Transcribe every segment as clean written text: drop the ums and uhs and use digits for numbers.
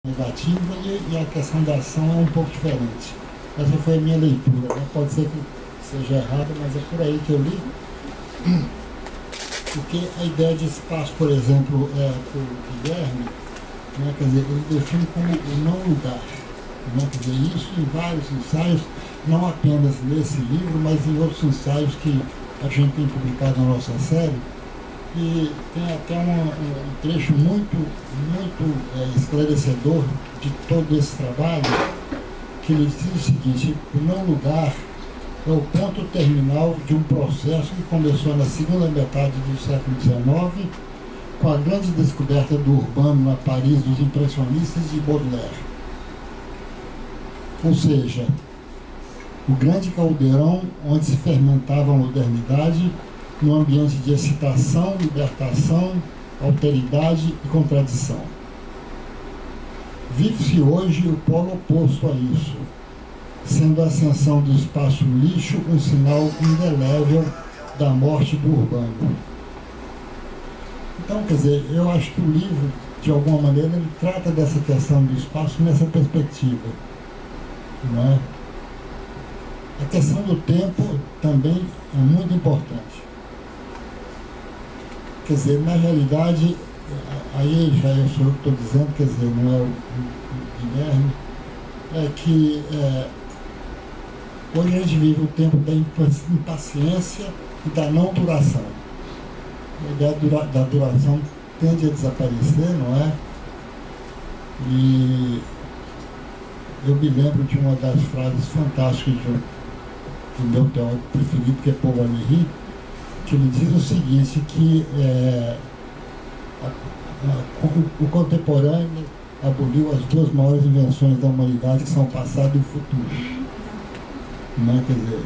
negativa e a questão da ação é um pouco diferente. Essa foi a minha leitura, né? Pode ser que seja errada, mas é por aí que eu li. Porque a ideia de espaço, por exemplo, por Guilherme, né, quer dizer, ele define como o não lugar. Né, quer dizer, isso em vários ensaios, não apenas nesse livro, mas em outros ensaios que a gente tem publicado na nossa série. E tem até um trecho muito esclarecedor de todo esse trabalho, que ele diz o seguinte: o não lugar é o ponto terminal de um processo que começou na segunda metade do século XIX, com a grande descoberta do urbano na Paris dos impressionistas de Baudelaire. Ou seja, o grande caldeirão onde se fermentava a modernidade num ambiente de excitação, libertação, alteridade e contradição. Vive-se hoje o polo oposto a isso, sendo a ascensão do espaço lixo um sinal indelével da morte do urbano. Então, quer dizer, eu acho que o livro, de alguma maneira, ele trata dessa questão do espaço nessa perspectiva, não é? A questão do tempo também é muito importante. Quer dizer, na realidade, aí já eu sou eu que estou dizendo, quer dizer, não é o Guilherme, é que hoje a gente vive o tempo da impaciência e da não duração. A ideia da duração tende a desaparecer, não é? E eu me lembro de uma das frases fantásticas do meu teórico preferido, que é Paul Valéry, que ele diz o seguinte, que o contemporâneo aboliu as duas maiores invenções da humanidade, que são o passado e o futuro. Não é? Quer dizer,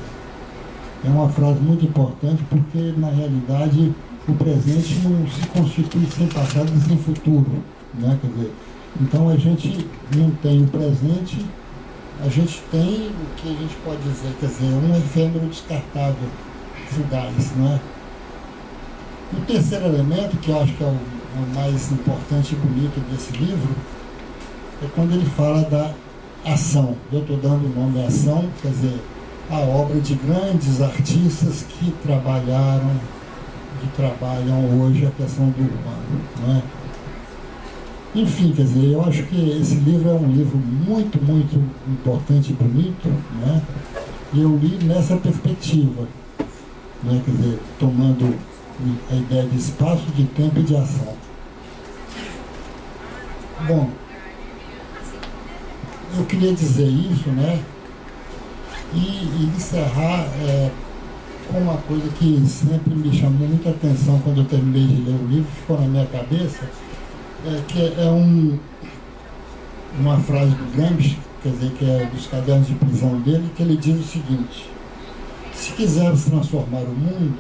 é uma frase muito importante, porque na realidade o presente não se constitui sem passado e sem futuro. Não é? Quer dizer, então a gente não tem o presente, a gente tem o que a gente pode dizer, quer dizer, um efêmero descartável, fugaz, não é? O terceiro elemento, que eu acho que é o mais importante e bonito desse livro, é quando ele fala da ação. Eu estou dando o nome ação, quer dizer, a obra de grandes artistas que trabalham hoje a questão do urbano, não é? Enfim, quer dizer, eu acho que esse livro é um livro muito, muito importante e bonito, né? E eu li nessa perspectiva, né? Quer dizer, tomando a ideia de espaço, de tempo e de ação. Bom, eu queria dizer isso, né? E encerrar com uma coisa que sempre me chamou muita atenção quando eu terminei de ler o livro, ficou na minha cabeça, que é uma frase do Gramsci, quer dizer, que é dos cadernos de prisão dele, que ele diz o seguinte: se quisermos transformar o mundo,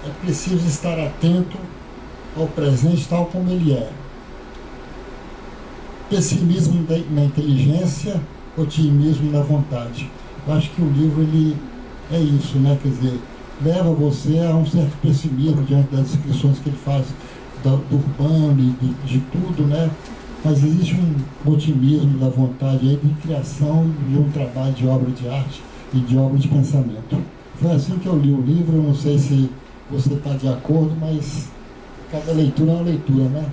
é preciso estar atento ao presente tal como ele é. Pessimismo na inteligência, otimismo na vontade. Eu acho que o livro ele é isso, né? Quer dizer, leva você a um certo pessimismo diante das descrições que ele faz do urbano e de tudo, né? Mas existe um otimismo da vontade aí de criação de um trabalho de obra de arte e de obra de pensamento. Foi assim que eu li o livro. Eu não sei se você está de acordo, mas cada leitura é uma leitura, né?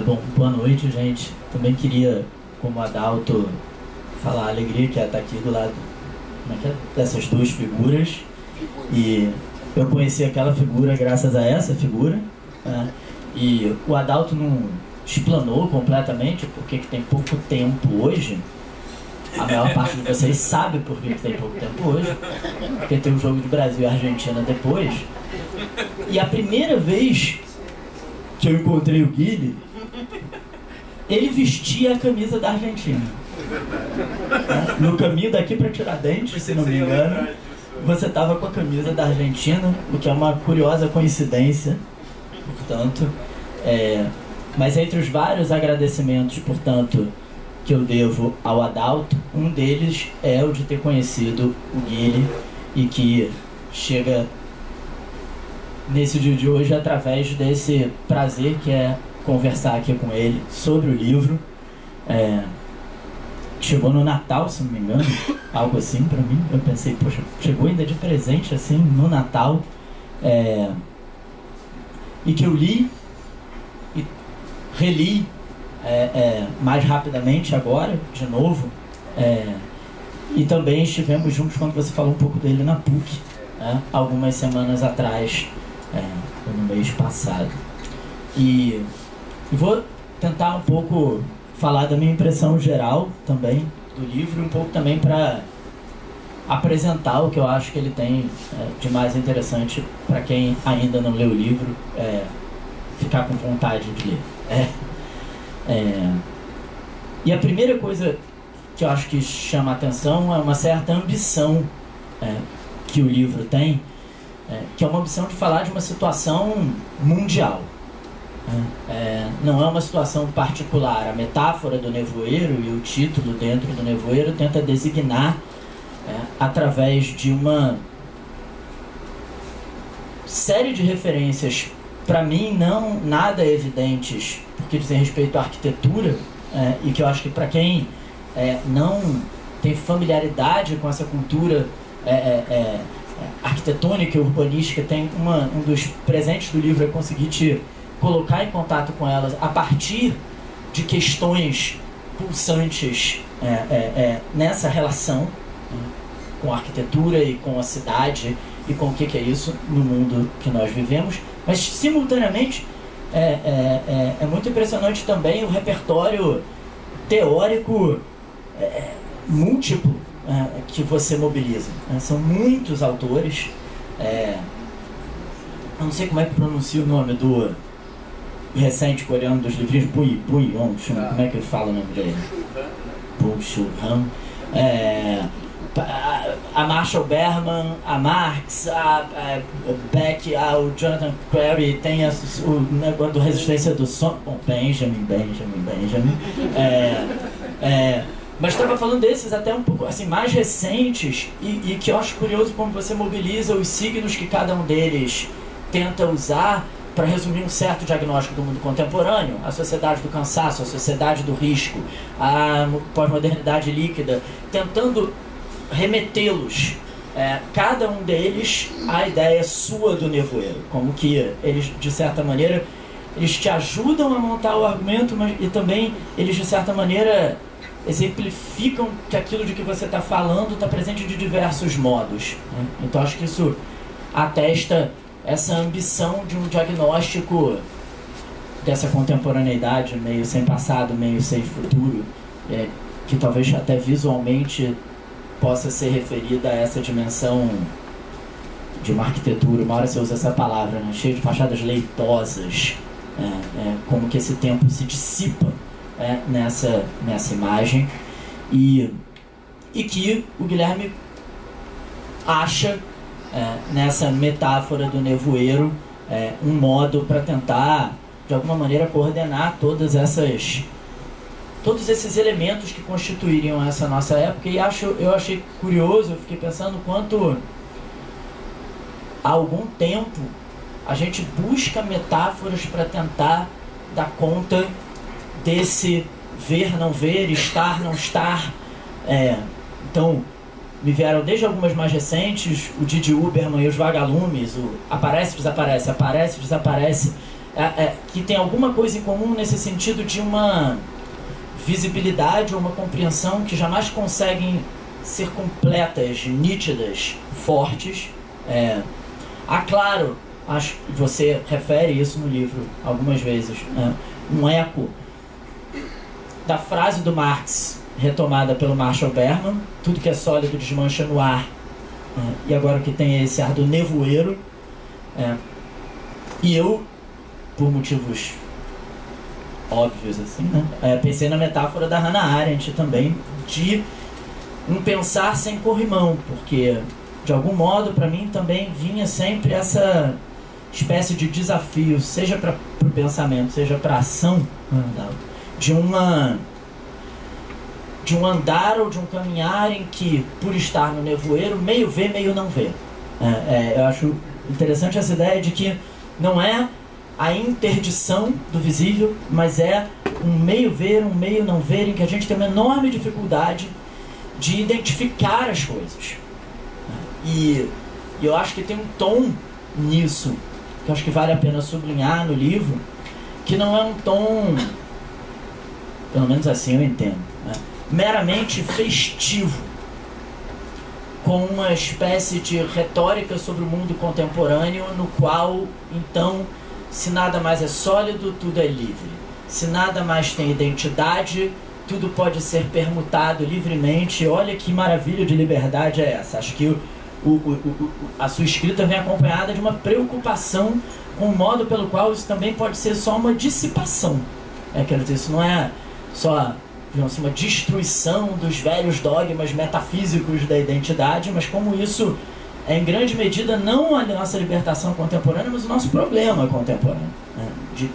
Bom, boa noite, gente. Também queria, como Adalto, falar a alegria que é estar aqui do lado dessas duas figuras. E eu conheci aquela figura graças a essa figura, né? E o Adalto não explanou completamente porque que tem pouco tempo hoje. A maior parte de vocês sabe por que tem pouco tempo hoje, porque tem o jogo de Brasil e Argentina depois. E a primeira vez que eu encontrei o Guilherme, ele vestia a camisa da Argentina. No caminho daqui para Tiradentes, se não me engano, você estava com a camisa da Argentina, o que é uma curiosa coincidência, portanto. Mas entre os vários agradecimentos, portanto, que eu devo ao Adalto. Um deles é o de ter conhecido o Guilherme, e que chega nesse dia de hoje através desse prazer que é conversar aqui com ele sobre o livro. Chegou no Natal, se não me engano, algo assim pra mim. Eu pensei, poxa, chegou ainda de presente assim no Natal, e que eu li e reli mais rapidamente agora, de novo, e também estivemos juntos quando você falou um pouco dele na PUC, algumas semanas atrás, no mês passado. E vou tentar um pouco falar da minha impressão geral também do livro, um pouco também para apresentar o que eu acho que ele tem de mais interessante para quem ainda não leu o livro, ficar com vontade de ler. E a primeira coisa que eu acho que chama a atenção é uma certa ambição que o livro tem, que é uma ambição de falar de uma situação mundial. Não é uma situação particular. A metáfora do nevoeiro e o título dentro do nevoeiro tenta designar, através de uma série de referências, para mim não nada evidentes, porque dizem respeito à arquitetura, e que eu acho que para quem não tem familiaridade com essa cultura arquitetônica e urbanística, tem um dos presentes do livro é conseguir te colocar em contato com elas a partir de questões pulsantes nessa relação com a arquitetura e com a cidade e com o que é isso no mundo que nós vivemos. Mas simultaneamente é muito impressionante também o repertório teórico múltiplo que você mobiliza. São muitos autores. Eu não sei como é que pronuncia o nome do recente coreano dos livrinhos, Bui Yong, como é que fala o nome dele? Bong Chul-han. A Marshall Berman, a Marx, a Beck, o Jonathan Crary, tem o negócio do Resistência do Som. Bom, Benjamin. Mas estava falando desses até um pouco assim, mais recentes, e que eu acho curioso como você mobiliza os signos que cada um deles tenta usar para resumir um certo diagnóstico do mundo contemporâneo: a sociedade do cansaço, a sociedade do risco, a pós-modernidade líquida, tentando remetê-los, cada um deles, à ideia sua do nevoeiro, como que eles, de certa maneira, eles te ajudam a montar o argumento, mas e também eles, de certa maneira, exemplificam que aquilo de que você está falando está presente de diversos modos. Então acho que isso atesta essa ambição de um diagnóstico dessa contemporaneidade, meio sem passado, meio sem futuro, que talvez até visualmente possa ser referida a essa dimensão de uma arquitetura, uma hora você usa essa palavra, né? Cheia de fachadas leitosas, como que esse tempo se dissipa nessa imagem, e que o Guilherme acha nessa metáfora do nevoeiro um modo para tentar, de alguma maneira, coordenar todos esses elementos que constituiriam essa nossa época. E eu achei curioso, eu fiquei pensando quanto há algum tempo a gente busca metáforas para tentar dar conta desse ver, não ver, estar, não estar. Então, me vieram desde algumas mais recentes, o Didi Uberman e os Vagalumes, o aparece, desaparece, aparece, desaparece, que tem alguma coisa em comum nesse sentido de uma visibilidade ou uma compreensão que jamais conseguem ser completas, nítidas, fortes. Claro, acho que você refere isso no livro algumas vezes, um eco da frase do Marx, retomada pelo Marshall Berman: tudo que é sólido desmancha no ar. E agora que tem esse ar do nevoeiro. E eu, por motivos óbvios assim, né, pensei na metáfora da Hannah Arendt também, de um pensar sem corrimão, porque de algum modo para mim também vinha sempre essa espécie de desafio, seja para o pensamento, seja para a ação, de uma de um andar ou de um caminhar em que, por estar no nevoeiro, meio vê, meio não vê. Eu acho interessante essa ideia de que não é a interdição do visível, mas é um meio ver, um meio não ver, em que a gente tem uma enorme dificuldade de identificar as coisas. E eu acho que tem um tom nisso, que eu acho que vale a pena sublinhar no livro, que não é um tom, pelo menos assim eu entendo, né, meramente festivo, com uma espécie de retórica sobre o mundo contemporâneo, no qual, então, se nada mais é sólido, tudo é livre. Se nada mais tem identidade, tudo pode ser permutado livremente. Olha que maravilha de liberdade é essa. Acho que a sua escrita vem acompanhada de uma preocupação com o modo pelo qual isso também pode ser só uma dissipação. Quero dizer, isso não é só, digamos assim, uma destruição dos velhos dogmas metafísicos da identidade, mas como isso é em grande medida não a nossa libertação contemporânea, mas o nosso problema contemporâneo, né? De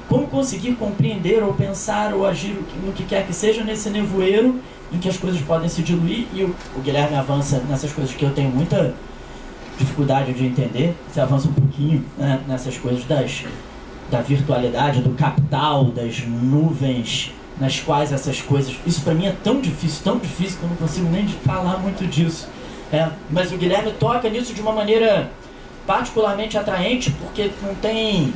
como conseguir compreender ou pensar ou agir no que quer que seja nesse nevoeiro em que as coisas podem se diluir. E o Guilherme avança nessas coisas que eu tenho muita dificuldade de entender. Você avança um pouquinho, né, nessas coisas da virtualidade, do capital, das nuvens, nas quais essas coisas... Isso para mim é tão difícil que eu não consigo nem falar muito disso. Mas o Guilherme toca nisso de uma maneira particularmente atraente, porque não tem...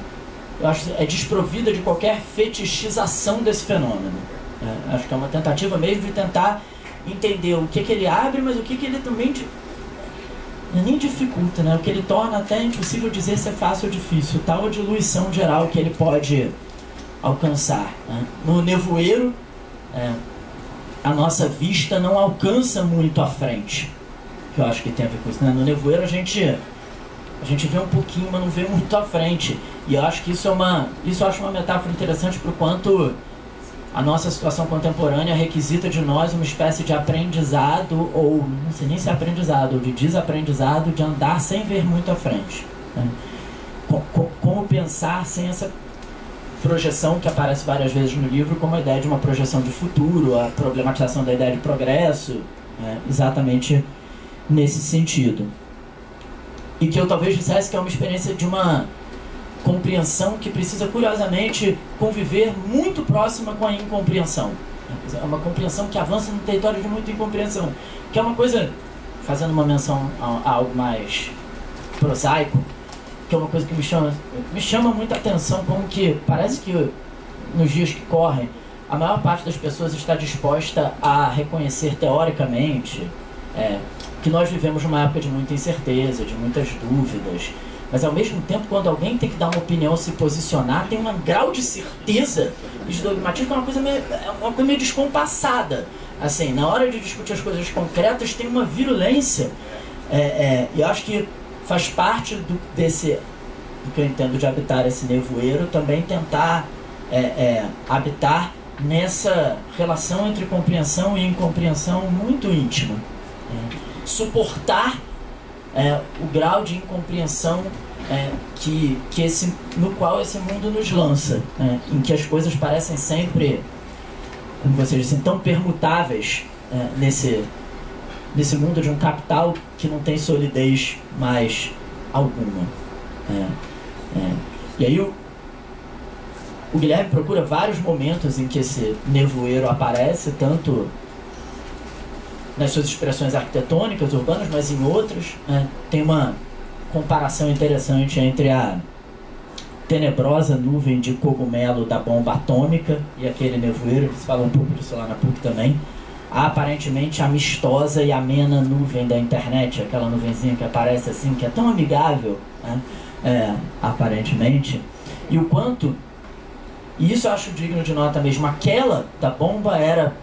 Eu acho que é desprovida de qualquer fetichização desse fenômeno. Acho que é uma tentativa mesmo de tentar entender o que ele abre, mas o que ele também nem dificulta, né? O que ele torna até impossível dizer se é fácil ou difícil. Tal a diluição geral que ele pode alcançar, né? No nevoeiro, a nossa vista não alcança muito à frente, que eu acho que tem a ver com isso, né? No nevoeiro a gente vê um pouquinho, mas não vê muito à frente. E eu acho que isso eu acho uma metáfora interessante para o quanto a nossa situação contemporânea requisita de nós uma espécie de aprendizado, ou não sei nem se é aprendizado, ou de desaprendizado, de andar sem ver muito à frente, né? Como pensar sem essa projeção que aparece várias vezes no livro, como a ideia de uma projeção de futuro, a problematização da ideia de progresso, exatamente nesse sentido. E que eu talvez dissesse que é uma experiência de uma compreensão que precisa, curiosamente, conviver muito próxima com a incompreensão. É uma compreensão que avança no território de muita incompreensão, que é uma coisa, fazendo uma menção a algo mais prosaico, que é uma coisa que me chama muita atenção, como que parece que nos dias que correm, a maior parte das pessoas está disposta a reconhecer teoricamente que nós vivemos numa época de muita incerteza, de muitas dúvidas, mas ao mesmo tempo, quando alguém tem que dar uma opinião, se posicionar, tem um grau de certeza e de dogmatismo que é uma coisa meio descompassada. Assim, na hora de discutir as coisas concretas, tem uma virulência, e eu acho que faz parte do que eu entendo de habitar esse nevoeiro, também tentar habitar nessa relação entre compreensão e incompreensão muito íntima. Suportar o grau de incompreensão no qual esse mundo nos lança, em que as coisas parecem sempre, como vocês dizem, tão permutáveis nesse mundo de um capital que não tem solidez mais alguma. E aí o Guilherme procura vários momentos em que esse nevoeiro aparece, tanto nas suas expressões arquitetônicas, urbanas, mas em outros, tem uma comparação interessante entre a tenebrosa nuvem de cogumelo da bomba atômica e aquele nevoeiro, que se fala um pouco disso lá na PUC também, a aparentemente amistosa e amena nuvem da internet, aquela nuvenzinha que aparece assim, que é tão amigável, aparentemente, e o quanto, e isso eu acho digno de nota mesmo, aquela da bomba era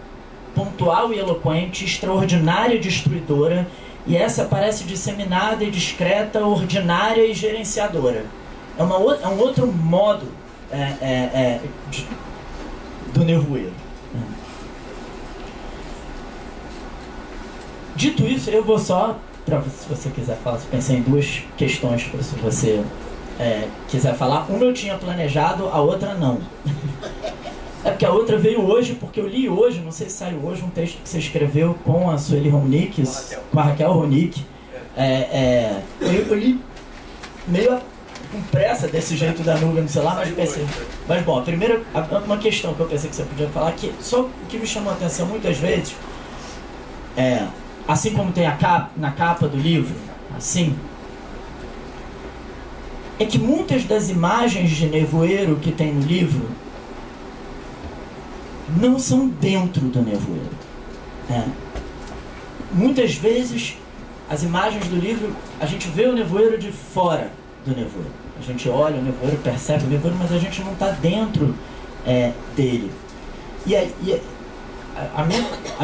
pontual e eloquente, extraordinária e destruidora, e essa parece disseminada e discreta, ordinária e gerenciadora. É um outro modo do nevoeiro. Dito isso, eu vou só, se você quiser falar, se pensei em duas questões para se você quiser falar. Uma eu tinha planejado, a outra não. É porque a outra veio hoje, porque eu li hoje, não sei se saiu hoje, um texto que você escreveu com a Sueli Ronick, com a Raquel Ronick. Eu li meio com pressa desse jeito da nuvem no celular, mas pensei... Mas bom, a primeira, uma questão que eu pensei que você podia falar, que só o que me chamou a atenção muitas vezes, assim como tem na capa do livro, assim, é que muitas das imagens de nevoeiro que tem no livro não são dentro do nevoeiro. Muitas vezes as imagens do livro, a gente vê o nevoeiro de fora do nevoeiro. A gente olha o nevoeiro, percebe o nevoeiro, mas a gente não está dentro dele. E a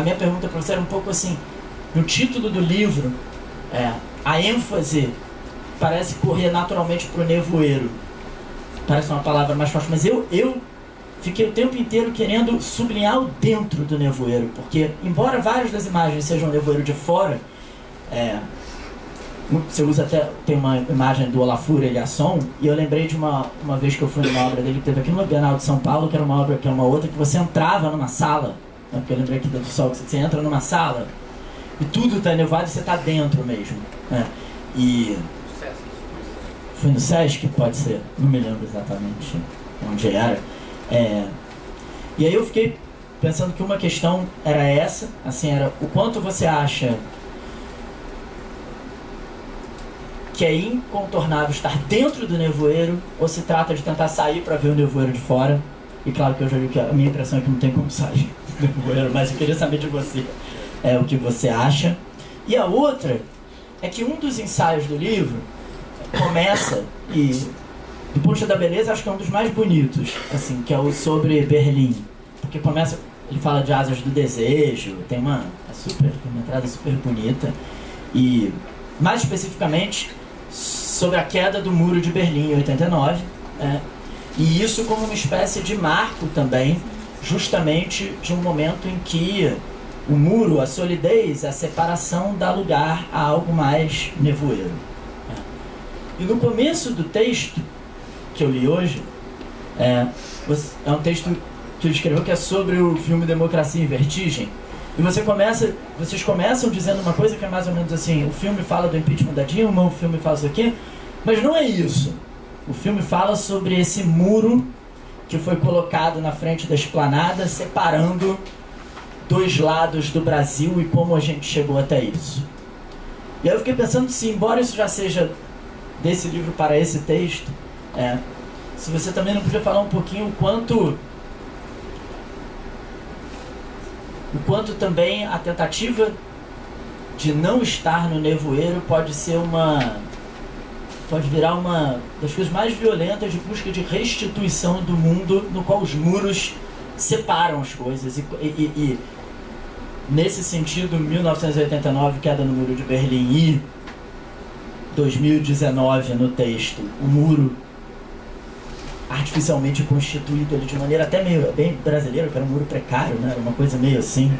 minha pergunta para você era um pouco assim, no título do livro, a ênfase parece correr naturalmente para o nevoeiro. Parece uma palavra mais forte, mas eu fiquei o tempo inteiro querendo sublinhar o dentro do nevoeiro, porque embora várias das imagens sejam nevoeiro de fora, você usa até, tem uma imagem do Olafur Eliasson, e eu lembrei de uma vez que eu fui numa obra dele que teve aqui no Bienal de São Paulo, que era uma obra, que é uma outra, que você entrava numa sala, porque eu lembrei aqui do sol, que você entra numa sala e tudo está nevado e você está dentro mesmo, e foi no Sesc, pode ser, não me lembro exatamente onde era. E aí eu fiquei pensando que uma questão era essa, assim, era o quanto você acha que é incontornável estar dentro do nevoeiro, ou se trata de tentar sair para ver o nevoeiro de fora. E claro que eu já vi que a minha impressão é que não tem como sair do nevoeiro, mas eu queria saber de você o que você acha. E a outra é que um dos ensaios do livro começa, e do ponto de vista da beleza, acho que é um dos mais bonitos, assim, que é o sobre Berlim. Porque começa, ele fala de asas do desejo, tem uma entrada super bonita, e mais especificamente sobre a queda do muro de Berlim em 89, e isso como uma espécie de marco também, justamente de um momento em que o muro, a solidez, a separação dá lugar a algo mais nevoeiro. E no começo do texto que eu li hoje, é um texto que ele escreveu que é sobre o filme Democracia em Vertigem. E vocês começam dizendo uma coisa que é mais ou menos assim: o filme fala do impeachment da Dilma, o filme fala isso aqui, mas não é isso. O filme fala sobre esse muro que foi colocado na frente da esplanada, separando dois lados do Brasil e como a gente chegou até isso. E aí eu fiquei pensando se, embora isso já seja desse livro para esse texto, se você também não podia falar um pouquinho o quanto também a tentativa de não estar no nevoeiro pode virar uma das coisas mais violentas de busca de restituição do mundo, no qual os muros separam as coisas. E nesse sentido, 1989, queda no Muro de Berlim, e 2019 no texto, o muro artificialmente constituído ali de maneira até meio bem brasileira, que era um muro precário, né? Era uma coisa meio assim.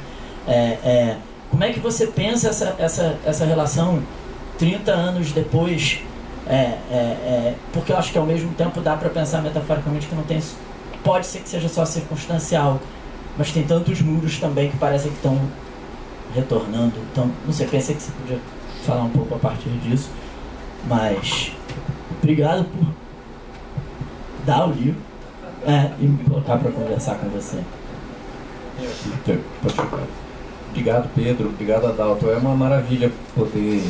Como é que você pensa essa relação 30 anos depois? Porque eu acho que ao mesmo tempo dá para pensar metaforicamente que não tem, pode ser que seja só circunstancial, mas tem tantos muros também que parecem que estão retornando. Então, não sei, pensei que você podia falar um pouco a partir disso, mas obrigado por dar o livro e me colocar para conversar com você. Obrigado, Pedro. Obrigado, Adalto. É uma maravilha poder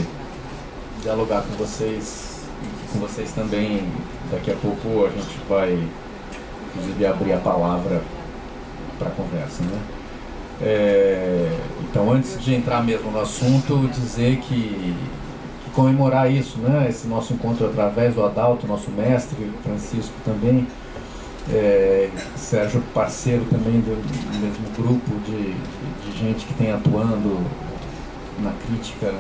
dialogar com vocês e com vocês também. Daqui a pouco a gente vai, inclusive, abrir a palavra para a conversa, né? Então, antes de entrar mesmo no assunto, dizer que comemorar isso, né? Esse nosso encontro através do Adalto, nosso mestre, Francisco também, Sérgio, parceiro também do mesmo grupo de gente que tem atuando na crítica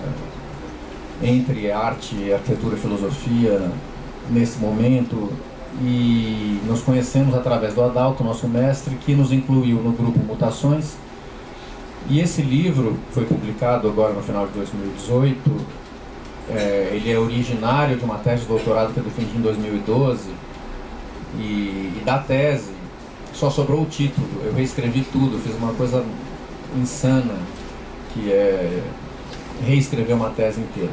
entre arte, arquitetura e filosofia nesse momento, e nos conhecemos através do Adalto, nosso mestre, que nos incluiu no grupo Mutações. E esse livro foi publicado agora no final de 2018. Ele é originário de uma tese de doutorado que eu defendi em 2012, e da tese só sobrou o título. Eu reescrevi tudo, fiz uma coisa insana, que é reescrever uma tese inteira.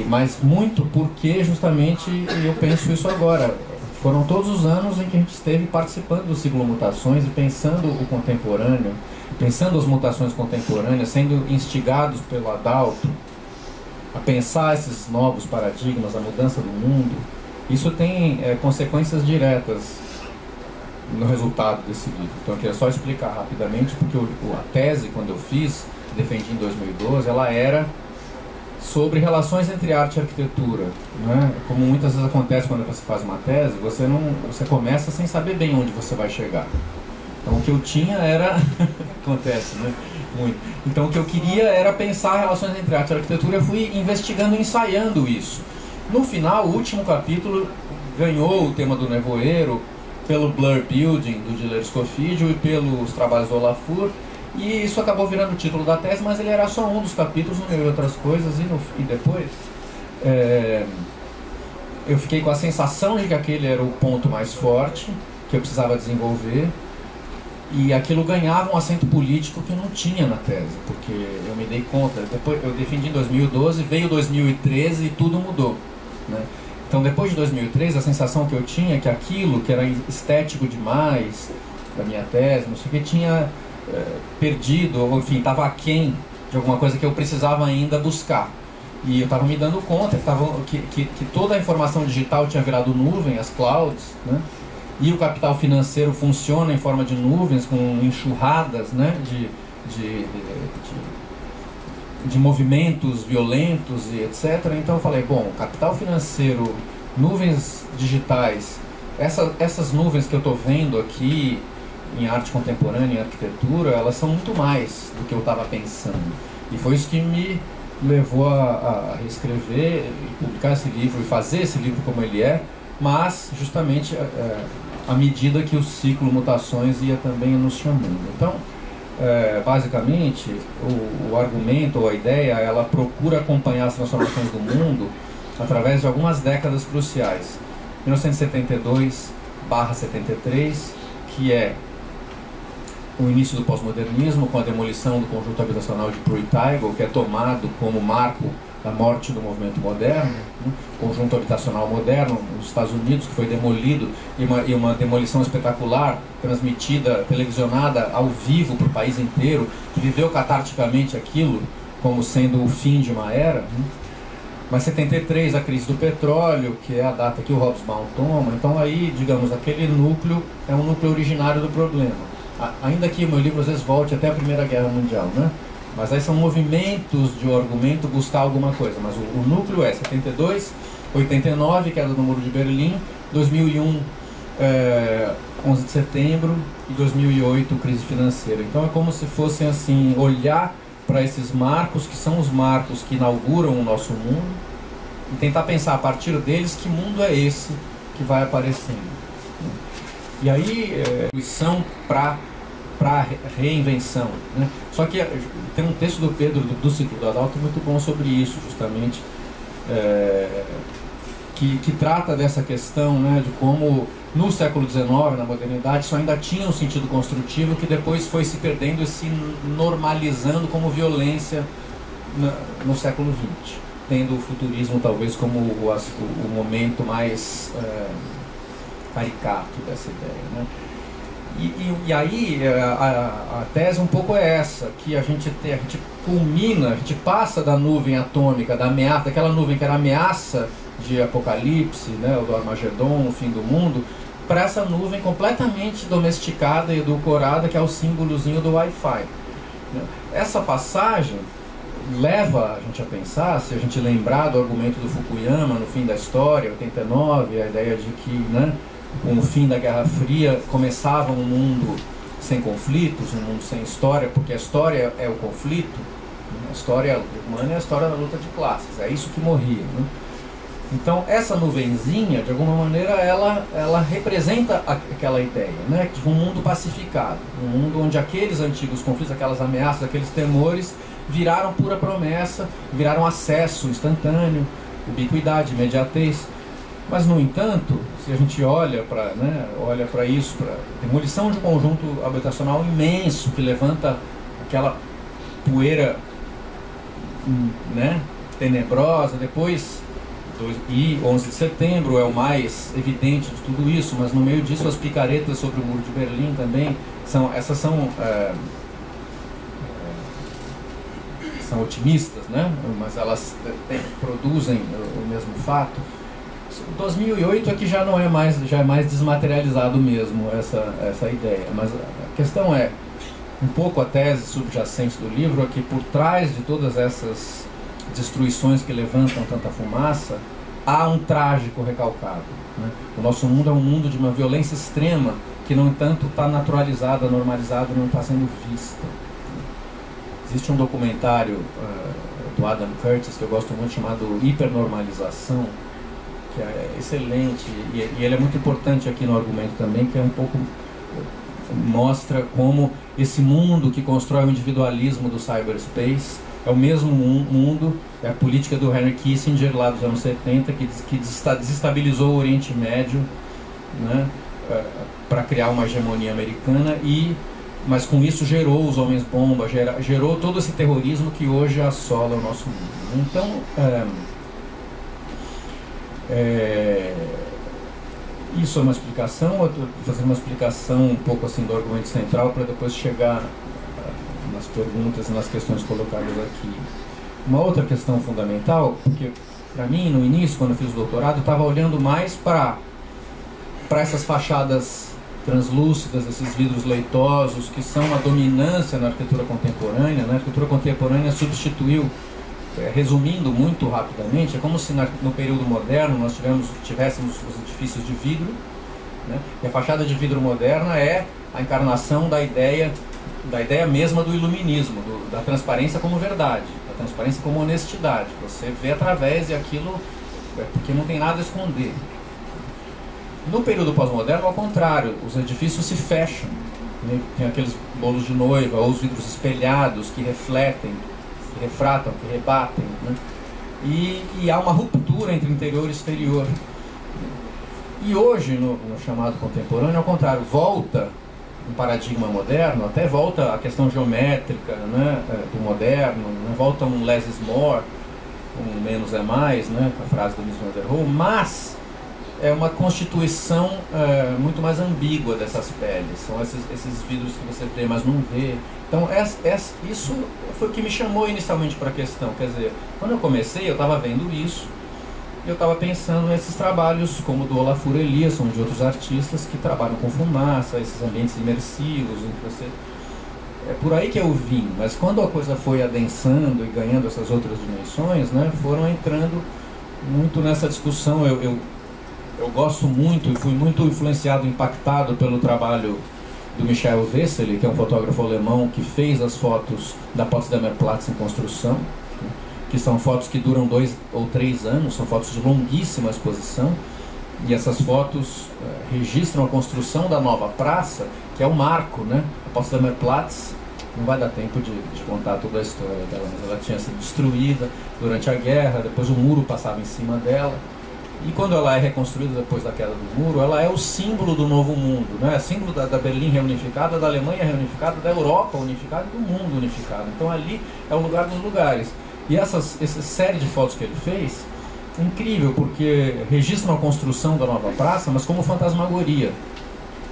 Mas muito porque justamente eu penso isso agora. Foram todos os anos em que a gente esteve participando do ciclo Mutações e pensando o contemporâneo, pensando as mutações contemporâneas, sendo instigados pelo Adalto a pensar esses novos paradigmas, a mudança do mundo. Isso tem consequências diretas no resultado desse livro. Então eu queria só explicar rapidamente, porque a tese, quando eu fiz, defendi em 2012, ela era sobre relações entre arte e arquitetura, né? Como muitas vezes acontece quando você faz uma tese, você começa sem saber bem onde você vai chegar. Então o que eu tinha era acontece, né? Muito. Então o que eu queria era pensar relações entre arte e arquitetura. Eu fui investigando, ensaiando isso. No final, o último capítulo ganhou o tema do nevoeiro pelo Blur Building do Gilles Escoffidio e pelos trabalhos do Olafur. E isso acabou virando o título da tese, mas ele era só um dos capítulos, no meio de outras coisas. E depois eu fiquei com a sensação de que aquele era o ponto mais forte, que eu precisava desenvolver. E aquilo ganhava um acento político que não tinha na tese, porque eu me dei conta. Depois, eu defendi em 2012, veio 2013 e tudo mudou, né? Então depois de 2013, a sensação que eu tinha é que aquilo que era estético demais da minha tese, não sei o que, tinha perdido, ou enfim, estava aquém de alguma coisa que eu precisava ainda buscar. E eu estava me dando conta que toda a informação digital tinha virado nuvem, as clouds, né? E o capital financeiro funciona em forma de nuvens, com enxurradas, né, de movimentos violentos e etc. Então eu falei, bom, capital financeiro, nuvens digitais, essas nuvens que eu estou vendo aqui em arte contemporânea, em arquitetura, elas são muito mais do que eu estava pensando. E foi isso que me levou a reescrever e publicar esse livro e fazer esse livro como ele é, mas justamente à medida que o ciclo Mutações ia também nos chamando. Então, basicamente, o argumento ou a ideia, ela procura acompanhar as transformações do mundo através de algumas décadas cruciais. 1972/73, que é o início do pós-modernismo, com a demolição do conjunto habitacional de Pruitt-Igoe, que é tomado como marco da morte do movimento moderno, né? Conjunto habitacional moderno nos Estados Unidos, que foi demolido, e uma demolição espetacular, transmitida, televisionada ao vivo para o país inteiro, que viveu catarticamente aquilo como sendo o fim de uma era, né? Mas 73, a crise do petróleo, que é a data que o Hobsbawm toma. Então aí, digamos, aquele núcleo é um núcleo originário do problema. Ainda que o meu livro às vezes volte até a Primeira Guerra Mundial, né? Mas aí são movimentos de argumento buscar alguma coisa. Mas o núcleo é 72, 89, queda do Muro de Berlim, 2001, 11 de setembro, e 2008, crise financeira. Então é como se fossem assim, olhar para esses marcos, que são os marcos que inauguram o nosso mundo, e tentar pensar a partir deles que mundo é esse que vai aparecendo. E aí, são para reinvenção, né? Só que tem um texto do Pedro, do ciclo do Adalto, muito bom sobre isso, justamente, que trata dessa questão, né, de como no século XIX, na modernidade, isso ainda tinha um sentido construtivo que depois foi se perdendo e se normalizando como violência no século XX, tendo o futurismo talvez como o momento mais caricato dessa ideia, né? E aí a tese um pouco é essa, que a gente culmina, a gente passa da nuvem atômica, da ameaça, daquela nuvem que era ameaça de apocalipse, né, do Armagedon, o fim do mundo, para essa nuvem completamente domesticada e edulcorada, que é o símbolozinho do Wi-Fi. Essa passagem leva a gente a pensar, se a gente lembrar do argumento do Fukuyama no fim da história, 89, a ideia de que, né, com o fim da Guerra Fria começava um mundo sem conflitos, um mundo sem história, porque a história é o conflito, né? A história humana é a história da luta de classes, é isso que morria, né? Então essa nuvenzinha, de alguma maneira, ela representa aquela ideia, né, de um mundo pacificado, um mundo onde aqueles antigos conflitos, aquelas ameaças, aqueles temores viraram pura promessa, viraram acesso instantâneo, ubiquidade, imediatez. Mas, no entanto, se a gente olha para isso, para demolição de um conjunto habitacional imenso que levanta aquela poeira, né, tenebrosa, depois, e 11 de setembro é o mais evidente de tudo isso, mas no meio disso as picaretas sobre o Muro de Berlim também, são otimistas, né? Mas elas produzem o mesmo fato. 2008 é que já é mais desmaterializado mesmo essa ideia, mas a questão é, um pouco a tese subjacente do livro é que por trás de todas essas destruições que levantam tanta fumaça, há um trágico recalcado, né? O nosso mundo é um mundo de uma violência extrema que, no entanto, está naturalizada, normalizada, não está sendo vista. Existe um documentário do Adam Curtis que eu gosto muito, chamado Hipernormalização, que é excelente, e ele é muito importante aqui no argumento também, que é um pouco mostra como esse mundo que constrói o individualismo do cyberspace é o mesmo mundo, é a política do Henry Kissinger lá dos anos 70, que desestabilizou o Oriente Médio, né, para criar uma hegemonia americana, mas com isso gerou os homens-bomba, gerou todo esse terrorismo que hoje assola o nosso mundo. Então, isso é uma explicação. Eu estou fazendo uma explicação um pouco assim do argumento central para depois chegar nas perguntas e nas questões colocadas aqui. Uma outra questão fundamental, porque para mim no início, quando eu fiz o doutorado, eu estava olhando mais para essas fachadas translúcidas, esses vidros leitosos que são a dominância na arquitetura contemporânea, né? A arquitetura contemporânea substituiu, resumindo muito rapidamente, é como se no período moderno nós tivéssemos os edifícios de vidro, né? E a fachada de vidro moderna é a encarnação da ideia mesma do iluminismo, da transparência como verdade, da transparência como honestidade. Você vê através e aquilo, porque não tem nada a esconder. No período pós-moderno, ao contrário, os edifícios se fecham, né? Tem aqueles bolos de noiva, ou os vidros espelhados que refletem, que refratam, que rebatem, né? E há uma ruptura entre interior e exterior. E hoje, no chamado contemporâneo, ao contrário, volta um paradigma moderno, até volta a questão geométrica, né, do moderno, né? Volta um less is more, um menos é mais, né, com a frase do Mies van der Rohe, mas é uma constituição muito mais ambígua dessas peles. São esses vidros que você vê, mas não vê. Então, isso foi o que me chamou inicialmente para a questão. Quer dizer, quando eu comecei, eu estava vendo isso, e eu estava pensando nesses trabalhos, como do Olafur Eliasson, de outros artistas que trabalham com fumaça, esses ambientes imersivos, em que você... É por aí que eu vim, mas quando a coisa foi adensando e ganhando essas outras dimensões, né, foram entrando muito nessa discussão. Eu gosto muito e fui muito influenciado, impactado pelo trabalho do Michel Wessely, que é um fotógrafo alemão que fez as fotos da Potsdamer Platz em construção, né, que são fotos que duram 2 ou 3 anos, são fotos de longuíssima exposição, e essas fotos registram a construção da nova praça, que é o marco, né? A Potsdamer Platz, não vai dar tempo de contar toda a história dela, mas ela tinha sido destruída durante a guerra, depois o muro passava em cima dela. E quando ela é reconstruída depois da queda do muro, ela é o símbolo do novo mundo, né? Símbolo da Berlim reunificada, da Alemanha reunificada, da Europa unificada e do mundo unificado. Então ali é o lugar dos lugares. E essa série de fotos que ele fez é incrível, porque registram a construção da nova praça, mas como fantasmagoria.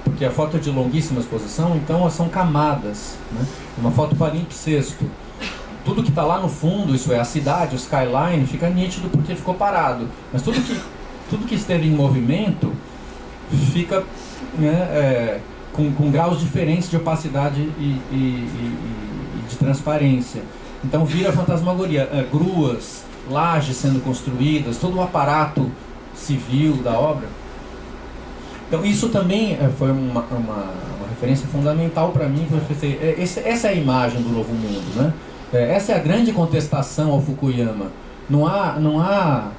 Porque a foto é de longuíssima exposição, então são camadas, né? Uma foto palimpsesto. Tudo que está lá no fundo, isso é a cidade, o skyline, fica nítido porque ficou parado. Mas tudo que esteve em movimento fica, né, com graus diferentes de opacidade e de transparência. Então vira fantasmagoria, gruas, lajes sendo construídas, todo o aparato civil da obra. Então isso também foi uma referência fundamental para mim. Essa é a imagem do novo mundo, né? Essa é a grande contestação ao Fukuyama. Não há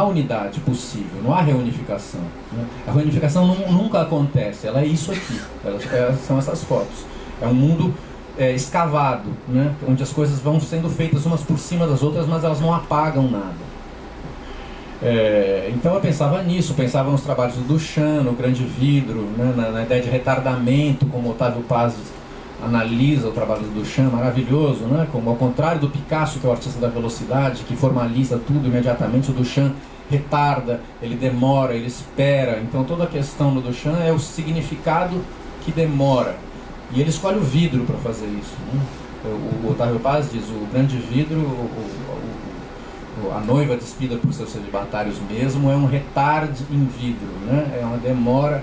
unidade possível, não há reunificação, né? A reunificação nunca acontece, ela é isso aqui, são essas fotos. É um mundo escavado, né? Onde as coisas vão sendo feitas umas por cima das outras, mas elas não apagam nada. Então eu pensava nisso, pensava nos trabalhos do Duchamp, no grande vidro, né, na ideia de retardamento, como Otávio Paz analisa o trabalho do Duchamp, maravilhoso, né? Como ao contrário do Picasso, que é o artista da velocidade, que formaliza tudo imediatamente, o Duchamp retarda, ele demora, ele espera. Então toda a questão do Duchamp é o significado que demora. E ele escolhe o vidro para fazer isso, né? O Otávio Paz diz, o grande vidro, a noiva despida por seus celibatários mesmo, é um retardo em vidro, né? É uma demora.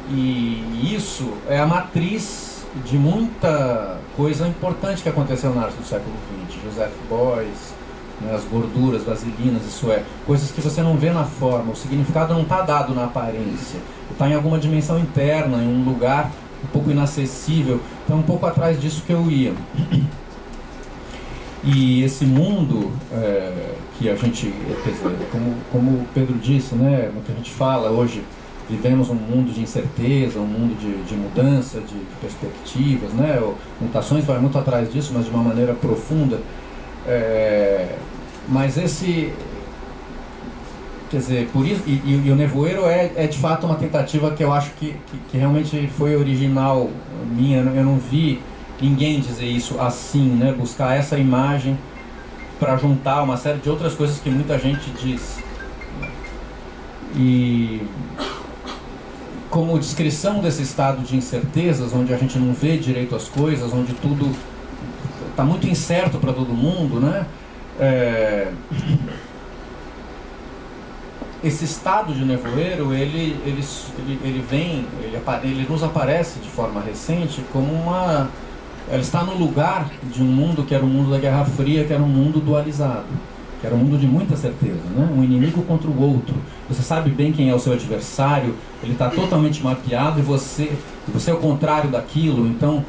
E isso é a matriz de muita coisa importante que aconteceu na arte do século XX. Joseph Beuys, né, as gorduras, vaselinas, isso é, coisas que você não vê na forma, o significado não está dado na aparência, está em alguma dimensão interna, em um lugar um pouco inacessível. Então, um pouco atrás disso que eu ia. E esse mundo que a gente, quer dizer, como o Pedro disse, né, no que a gente fala hoje, vivemos um mundo de incerteza, um mundo de mudança, de perspectivas, né? Mutações vai muito atrás disso, mas de uma maneira profunda. Mas esse, quer dizer, por isso, e o Nevoeiro é de fato uma tentativa que eu acho que realmente foi original minha. Eu não vi ninguém dizer isso assim, né? Buscar essa imagem para juntar uma série de outras coisas que muita gente diz. E como descrição desse estado de incertezas, onde a gente não vê direito as coisas, onde tudo está muito incerto para todo mundo, né? Esse estado de nevoeiro, ele nos aparece de forma recente como uma... Ela está no lugar de um mundo que era o mundo da Guerra Fria, que era um mundo dualizado, que era um mundo de muita certeza, né? Um inimigo contra o outro. Você sabe bem quem é o seu adversário, ele está totalmente mapeado e você é o contrário daquilo. Então,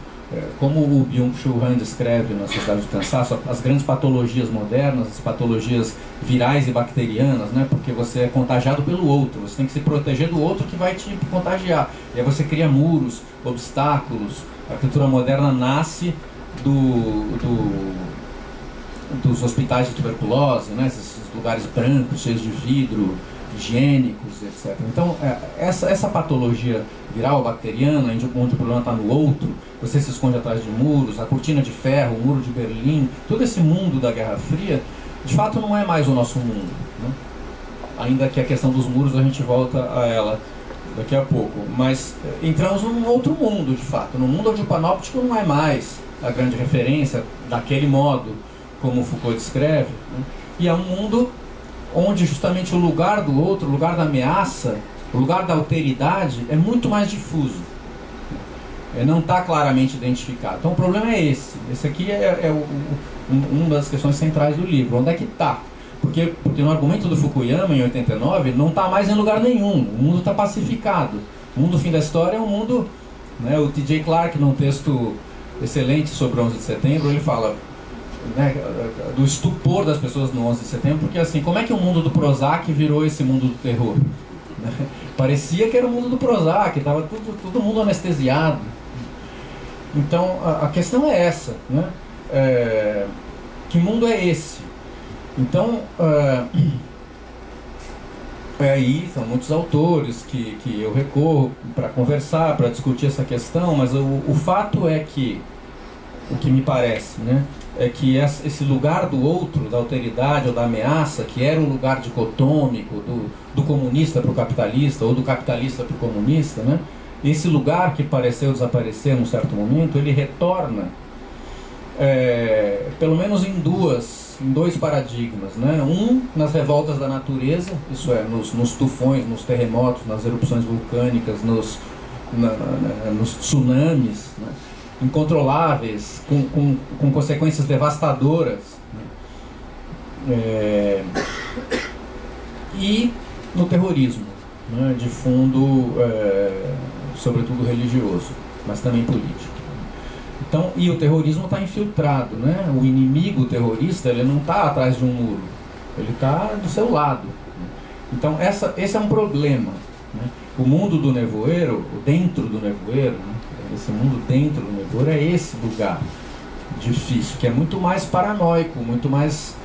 como o Byung-Chul Han descreve na Sociedade do Cansaço, as grandes patologias modernas, as patologias virais e bacterianas, né? Porque você é contagiado pelo outro, você tem que se proteger do outro que vai te contagiar. E aí você cria muros, obstáculos. A arquitetura moderna nasce dos hospitais de tuberculose, né? Esses lugares brancos, cheios de vidro, higiênicos, etc. Então, essa patologia viral, bacteriana, onde o problema está no outro, você se esconde atrás de muros, a cortina de ferro, o muro de Berlim, todo esse mundo da Guerra Fria, de fato não é mais o nosso mundo, né? Ainda que a questão dos muros a gente volta a ela daqui a pouco. Mas entramos num outro mundo, de fato, num mundo onde o panóptico não é mais a grande referência daquele modo, como Foucault descreve, né? E é um mundo onde justamente o lugar do outro, o lugar da ameaça, o lugar da alteridade é muito mais difuso, não está claramente identificado. Então o problema é esse. Esse aqui uma das questões centrais do livro. Onde é que está? Porque no argumento do Fukuyama, em 89, não está mais em lugar nenhum. O mundo está pacificado. O mundo fim da história é um mundo... Né, o T.J. Clarke, num texto excelente sobre o 11 de setembro, ele fala, né, do estupor das pessoas no 11 de setembro, porque assim, como é que o mundo do Prozac virou esse mundo do terror? Né? Parecia que era o mundo do Prozac, estava todo mundo anestesiado. Então, a questão é essa, né? Que mundo é esse? Então, aí são muitos autores que eu recorro para conversar, para discutir essa questão, mas o fato é que, o que me parece, né, é que esse lugar do outro, da alteridade ou da ameaça, que era um lugar dicotômico do comunista para o capitalista, ou do capitalista para o comunista, né, esse lugar que pareceu desaparecer num certo momento, ele retorna, pelo menos em dois paradigmas, né? Um nas revoltas da natureza, isso é, nos tufões, nos terremotos, nas erupções vulcânicas, nos tsunamis, né? Incontroláveis, com consequências devastadoras, né? E no terrorismo, né? De fundo, sobretudo religioso, mas também político. Então, e o terrorismo está infiltrado, né? O inimigo terrorista, ele não está atrás de um muro, ele está do seu lado. Então, esse é um problema, né? O mundo do nevoeiro, dentro do nevoeiro, né? Esse mundo dentro do nevoeiro é esse lugar difícil, que é muito mais paranoico, muito mais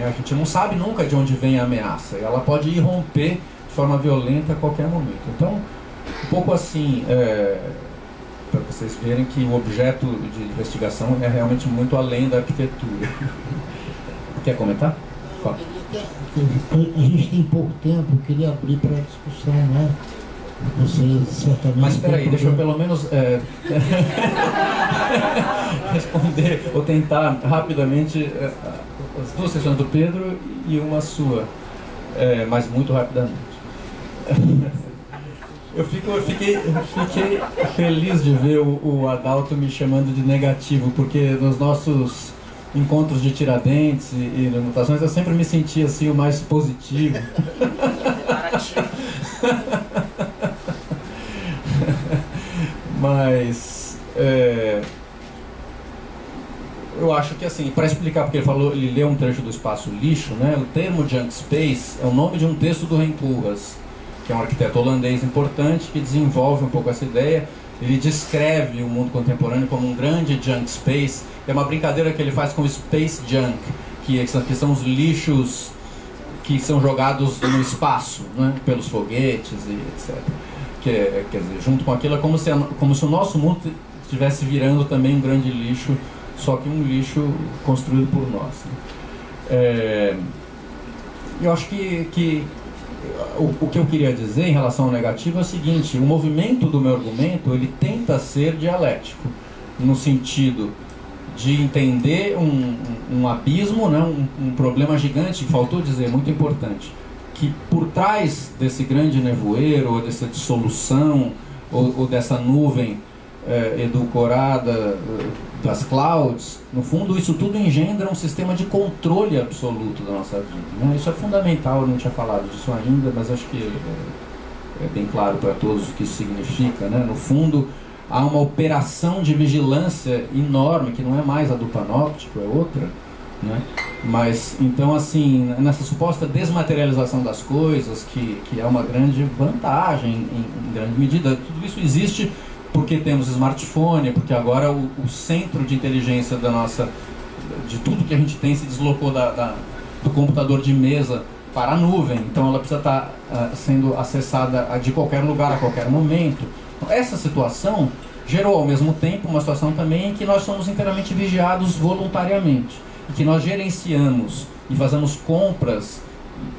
A gente não sabe nunca de onde vem a ameaça, e ela pode irromper de forma violenta a qualquer momento. Então, um pouco assim, para vocês verem que o objeto de investigação é realmente muito além da arquitetura. Quer comentar? Fala. A gente tem pouco tempo, eu queria abrir para a discussão, né? Você certamente... Mas espera aí, deixa eu pelo menos responder, ou tentar rapidamente as duas questões do Pedro e uma sua, mas muito rapidamente. Eu fiquei feliz de ver o Adalto me chamando de negativo, porque nos nossos encontros de Tiradentes e anotações eu sempre me senti assim o mais positivo. Mas eu acho que assim, para explicar, porque ele leu um trecho do Espaço Lixo, né? O termo junk space é o nome de um texto do Hein Koolhaas, que é um arquiteto holandês importante que desenvolve um pouco essa ideia. Ele descreve o mundo contemporâneo como um grande junk space. É uma brincadeira que ele faz com o space junk, que são os lixos que são jogados no espaço, né, pelos foguetes e etc. Quer dizer, junto com aquilo, é como se o nosso mundo estivesse virando também um grande lixo, só que um lixo construído por nós, né? Eu acho que o que eu queria dizer em relação ao negativo é o seguinte: o movimento do meu argumento, ele tenta ser dialético, no sentido de entender um abismo, né, um problema gigante, que faltou dizer, muito importante, que por trás desse grande nevoeiro, ou dessa dissolução, ou dessa nuvem edulcorada das clouds, no fundo isso tudo engendra um sistema de controle absoluto da nossa vida, né? Isso é fundamental, eu não tinha falado disso ainda, mas acho que é bem claro para todos o que isso significa, né? No fundo, há uma operação de vigilância enorme, que não é mais a do panóptico, é outra, né? Mas, então, assim, nessa suposta desmaterialização das coisas, que é uma grande vantagem, em grande medida, tudo isso existe porque temos smartphone, porque agora o centro de inteligência de tudo que a gente tem se deslocou do computador de mesa para a nuvem, então ela precisa estar sendo acessada de qualquer lugar, a qualquer momento. Essa situação gerou ao mesmo tempo uma situação também em que nós somos inteiramente vigiados voluntariamente, e que nós gerenciamos e fazemos compras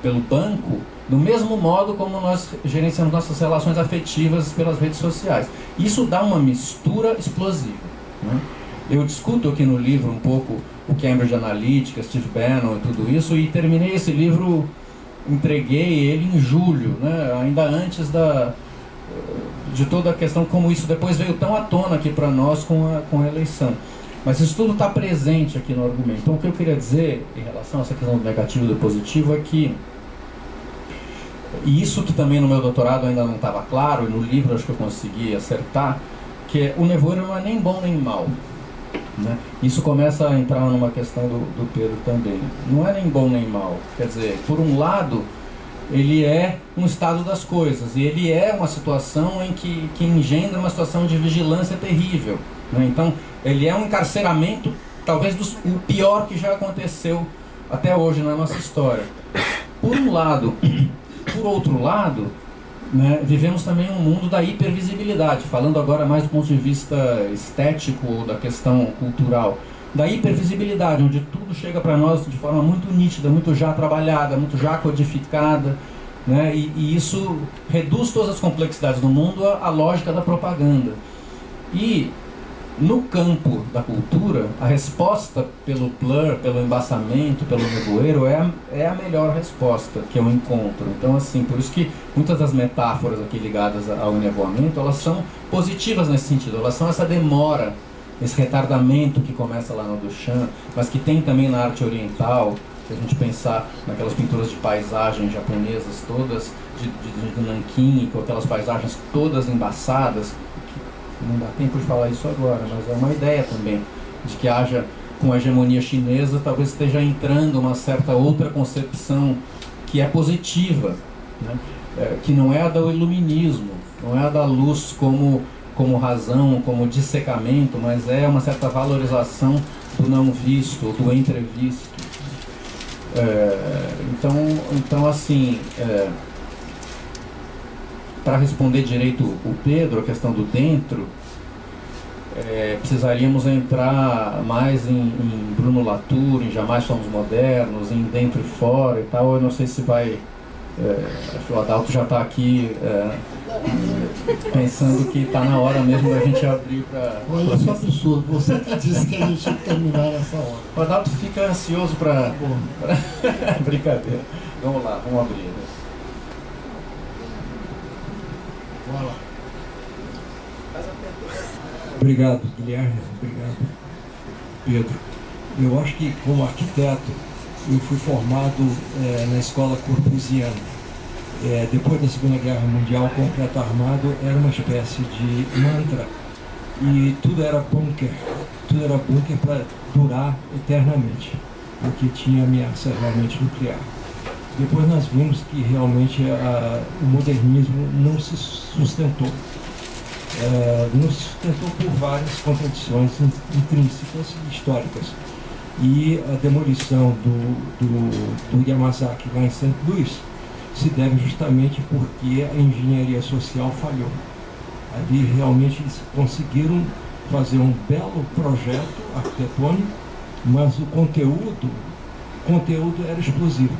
pelo banco do mesmo modo como nós gerenciamos nossas relações afetivas pelas redes sociais. Isso dá uma mistura explosiva, né? Eu discuto aqui no livro um pouco o Cambridge Analytica, Steve Bannon e tudo isso, e terminei esse livro, entreguei ele em julho, né? Ainda antes de toda a questão, como isso depois veio tão à tona aqui para nós com a eleição. Mas isso tudo está presente aqui no argumento. Então, o que eu queria dizer em relação a essa questão do negativo e do positivo é que, e isso que também no meu doutorado ainda não estava claro, e no livro acho que eu consegui acertar, que o nevoeiro não é nem bom nem mal, né? Isso começa a entrar numa questão do Pedro também. Não é nem bom nem mal. Quer dizer, por um lado, ele é um estado das coisas, e ele é uma situação em que engendra uma situação de vigilância terrível, né? Então, ele é um encarceramento, talvez o pior que já aconteceu até hoje na nossa história. Por um lado. Por outro lado, né, vivemos também um mundo da hipervisibilidade, falando agora mais do ponto de vista estético ou da questão cultural, da hipervisibilidade, onde tudo chega para nós de forma muito nítida, muito já trabalhada, muito já codificada, né, e isso reduz todas as complexidades do mundo à lógica da propaganda. E no campo da cultura, a resposta pelo blur, pelo embaçamento, pelo nevoeiro é a melhor resposta que eu encontro. Então, assim, por isso que muitas das metáforas aqui ligadas ao enevoamento, elas são positivas nesse sentido. Elas são essa demora, esse retardamento que começa lá no Duchamp, mas que tem também na arte oriental. Se a gente pensar naquelas pinturas de paisagem japonesas todas, de Nanquim, com aquelas paisagens todas embaçadas. Não dá tempo de falar isso agora, mas é uma ideia também de que haja, com a hegemonia chinesa, talvez esteja entrando uma certa outra concepção que é positiva, né? Que não é a do iluminismo, não é a da luz como razão, como dissecamento, mas é uma certa valorização do não visto, do entrevisto. Então assim, para responder direito o Pedro, a questão do dentro, precisaríamos entrar mais em Bruno Latour, em Jamais Somos Modernos, em Dentro e Fora e tal. Eu não sei se vai... acho que o Adalto já está aqui pensando que está na hora mesmo da gente abrir para... Olha, isso é absurdo. Você que disse que a gente tinha que terminar nessa hora. O Adalto fica ansioso para... Brincadeira. Vamos lá, vamos abrir. Vai lá. Obrigado, Guilherme. Obrigado, Pedro. Eu acho que, como arquiteto, eu fui formado na escola corbusiana. Depois da Segunda Guerra Mundial, o concreto armado era uma espécie de mantra. E tudo era bunker. Tudo era bunker para durar eternamente, porque tinha ameaça realmente nuclear. Depois nós vimos que realmente o modernismo não se sustentou. Não se sustentou por várias contradições intrínsecas e históricas. E a demolição do Yamazaki lá em St. Louis se deve justamente porque a engenharia social falhou. Ali realmente eles conseguiram fazer um belo projeto arquitetônico, mas o conteúdo era explosivo.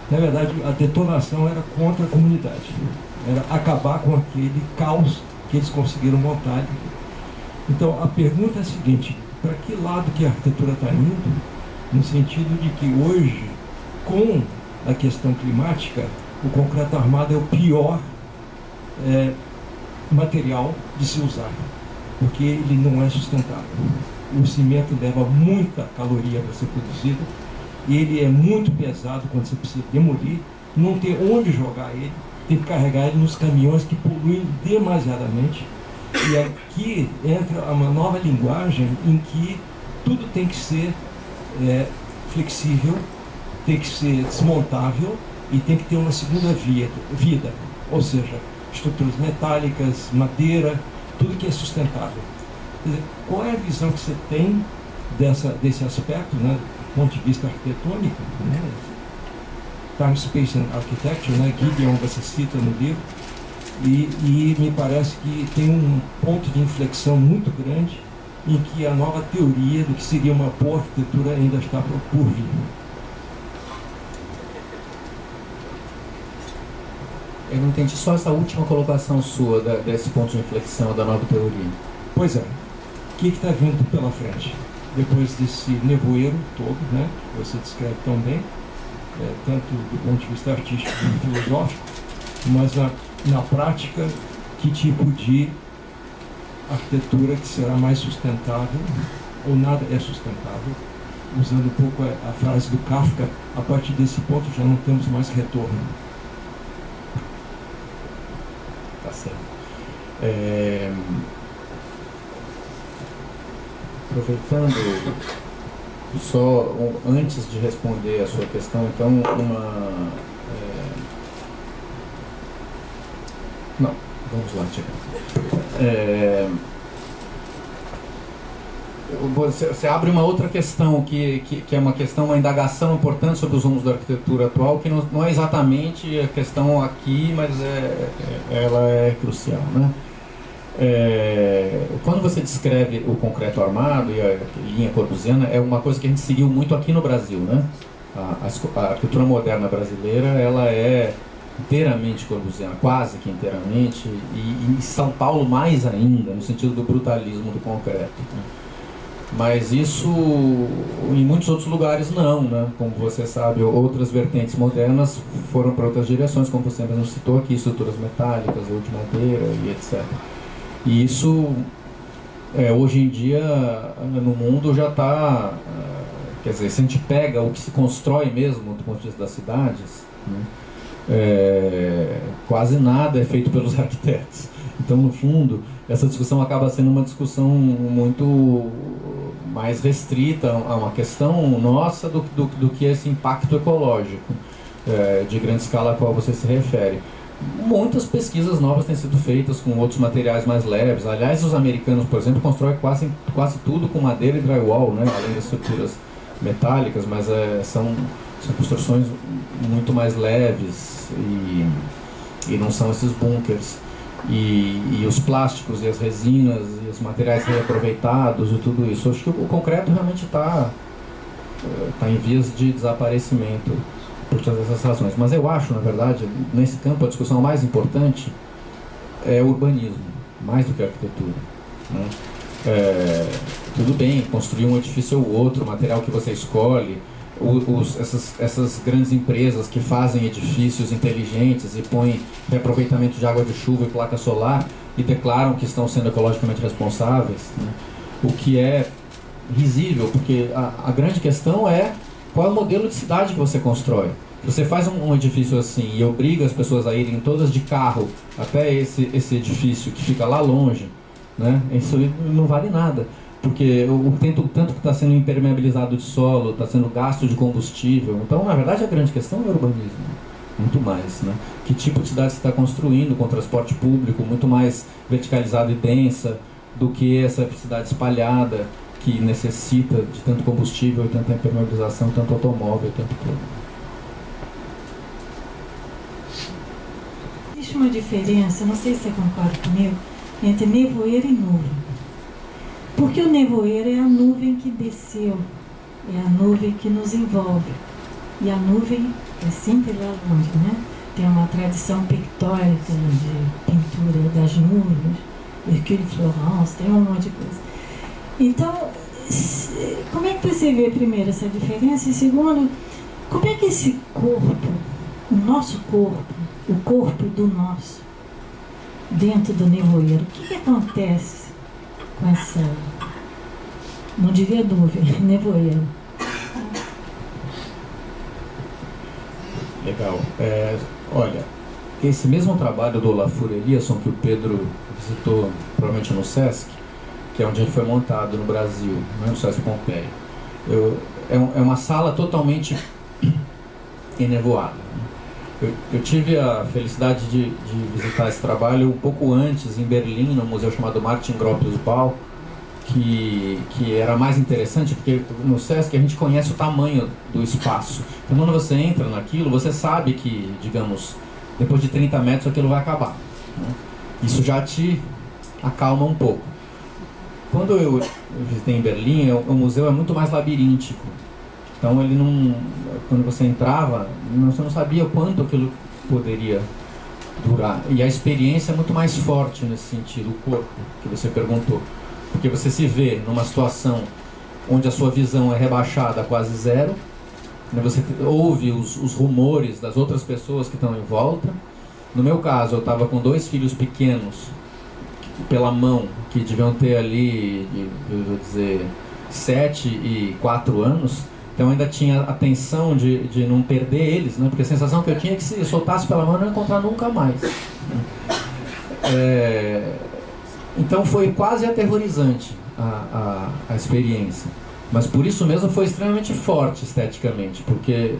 Na verdade, a detonação era contra a comunidade. Era acabar com aquele caos que eles conseguiram montar ali. Então, a pergunta é a seguinte: para que lado que a arquitetura está indo? No sentido de que hoje, com a questão climática, o concreto armado é o pior material de se usar, porque ele não é sustentável. O cimento leva muita caloria para ser produzido, ele é muito pesado quando você precisa demolir, não tem onde jogar ele, tem que carregar ele nos caminhões que poluem demasiadamente. E aqui entra uma nova linguagem em que tudo tem que ser flexível, tem que ser desmontável e tem que ter uma segunda vida, ou seja, estruturas metálicas, madeira, tudo que é sustentável. Quer dizer, qual é a visão que você tem desse aspecto, né, do ponto de vista arquitetônico, né? Time, Space and Architecture, né? Gideon você cita no livro, e me parece que tem um ponto de inflexão muito grande em que a nova teoria do que seria uma boa arquitetura ainda está por vir. Eu não entendi só essa última colocação sua, desse ponto de inflexão da nova teoria. Pois é, o que está vindo pela frente? Depois desse nevoeiro todo, né, que você descreve tão bem, tanto do ponto de vista artístico como filosófico, mas na prática, que tipo de arquitetura que será mais sustentável, ou nada é sustentável? Usando um pouco a frase do Kafka, a partir desse ponto já não temos mais retorno. Tá certo. Aproveitando, só antes de responder a sua questão, então, não, vamos lá, Tiago. Você abre uma outra questão, que é uma questão, uma indagação importante sobre os rumos da arquitetura atual, que não é exatamente a questão aqui, mas ela é crucial, né? Quando você descreve o concreto armado e a linha corbusiana, é uma coisa que a gente seguiu muito aqui no Brasil, né? A arquitetura moderna brasileira, ela é inteiramente corbusiana, quase que inteiramente, e em São Paulo mais ainda, no sentido do brutalismo do concreto. Mas isso, em muitos outros lugares não, né? Como você sabe, outras vertentes modernas foram para outras direções, como você mesmo citou aqui, estruturas metálicas, ou de madeira e etc. E isso, hoje em dia, no mundo já está, quer dizer, se a gente pega o que se constrói mesmo do ponto de vista das cidades, né, quase nada é feito pelos arquitetos. Então, no fundo, essa discussão acaba sendo uma discussão muito mais restrita a uma questão nossa do que esse impacto ecológico de grande escala a qual você se refere. Muitas pesquisas novas têm sido feitas com outros materiais mais leves. Aliás, os americanos, por exemplo, constroem quase tudo com madeira e drywall, né? Além das estruturas metálicas, mas são São construções muito mais leves e não são esses bunkers. E os plásticos e as resinas e os materiais reaproveitados e tudo isso. Eu acho que o concreto realmente está em vias de desaparecimento por todas essas razões. Mas eu acho, na verdade, nesse campo a discussão mais importante é o urbanismo, mais do que a arquitetura, né? Tudo bem, construir um edifício ou outro, o material que você escolhe, essas grandes empresas que fazem edifícios inteligentes e põem reaproveitamento de água de chuva e placa solar e declaram que estão sendo ecologicamente responsáveis, né? O que é risível, porque a grande questão é qual é o modelo de cidade que você constrói. Se você faz um edifício assim e obriga as pessoas a irem todas de carro até esse edifício que fica lá longe, né? Isso não vale nada. Porque o tanto que está sendo impermeabilizado de solo, está sendo gasto de combustível. Então, na verdade, a grande questão é o urbanismo. Muito mais, né? Que tipo de cidade você está construindo com transporte público, muito mais verticalizada e densa do que essa cidade espalhada que necessita de tanto combustível, tanta impermeabilização, tanto automóvel, tanto tudo. Existe uma diferença, não sei se você concorda comigo, entre nevoeiro e nuvem. Porque o nevoeiro é a nuvem que desceu, é a nuvem que nos envolve. E a nuvem é sempre lá longe, né? Tem uma tradição pictórica de pintura das nuvens, Hercule Florence, tem um monte de coisa. Então, como é que você vê primeiro essa diferença? E segundo, como é que esse corpo, o nosso corpo, o corpo do nosso, dentro do nevoeiro, o que acontece com essa, não diria nuvem, nevoeiro? Legal. Olha, esse mesmo trabalho do Olafur Eliasson que o Pedro visitou provavelmente no Sesc, que é onde ele foi montado no Brasil, não é no Sesc Pompeia, é uma sala totalmente enevoada. Eu tive a felicidade de visitar esse trabalho um pouco antes, em Berlim, no museu chamado Martin Gropius Bau, que era mais interessante, porque no Sesc a gente conhece o tamanho do espaço. Então, quando você entra naquilo, você sabe que, digamos, depois de 30 metros aquilo vai acabar, né? Isso já te acalma um pouco. Quando eu visitei em Berlim, o museu é muito mais labiríntico. Então ele não, quando você entrava, você não sabia quanto aquilo poderia durar. E a experiência é muito mais forte nesse sentido, o corpo, que você perguntou. Porque você se vê numa situação onde a sua visão é rebaixada a quase zero, né? Você ouve os rumores das outras pessoas que estão em volta. No meu caso, eu estava com 2 filhos pequenos, pela mão, que deviam ter ali, eu vou dizer, 7 e 4 anos. Então ainda tinha a tensão de não perder eles, né? Porque a sensação que eu tinha é que se eu soltasse pela mão eu não ia encontrar nunca mais. Então foi quase aterrorizante a experiência. Mas por isso mesmo foi extremamente forte esteticamente, porque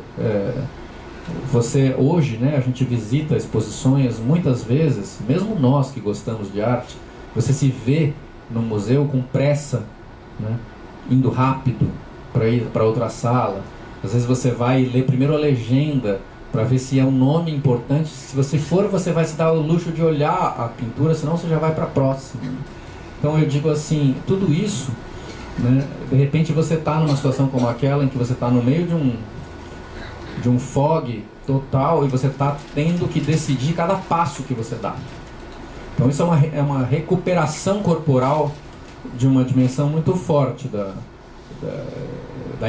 você hoje, né, a gente visita exposições muitas vezes, mesmo nós que gostamos de arte, você se vê no museu com pressa, né, indo rápido para ir para outra sala. Às vezes você vai ler primeiro a legenda para ver se é um nome importante. Se você for, você vai se dar o luxo de olhar a pintura, senão você já vai para a próxima. Então eu digo assim, tudo isso, né, de repente você está numa situação como aquela em que você está no meio de um fog total e você está tendo que decidir cada passo que você dá. Então isso é uma recuperação corporal de uma dimensão muito forte da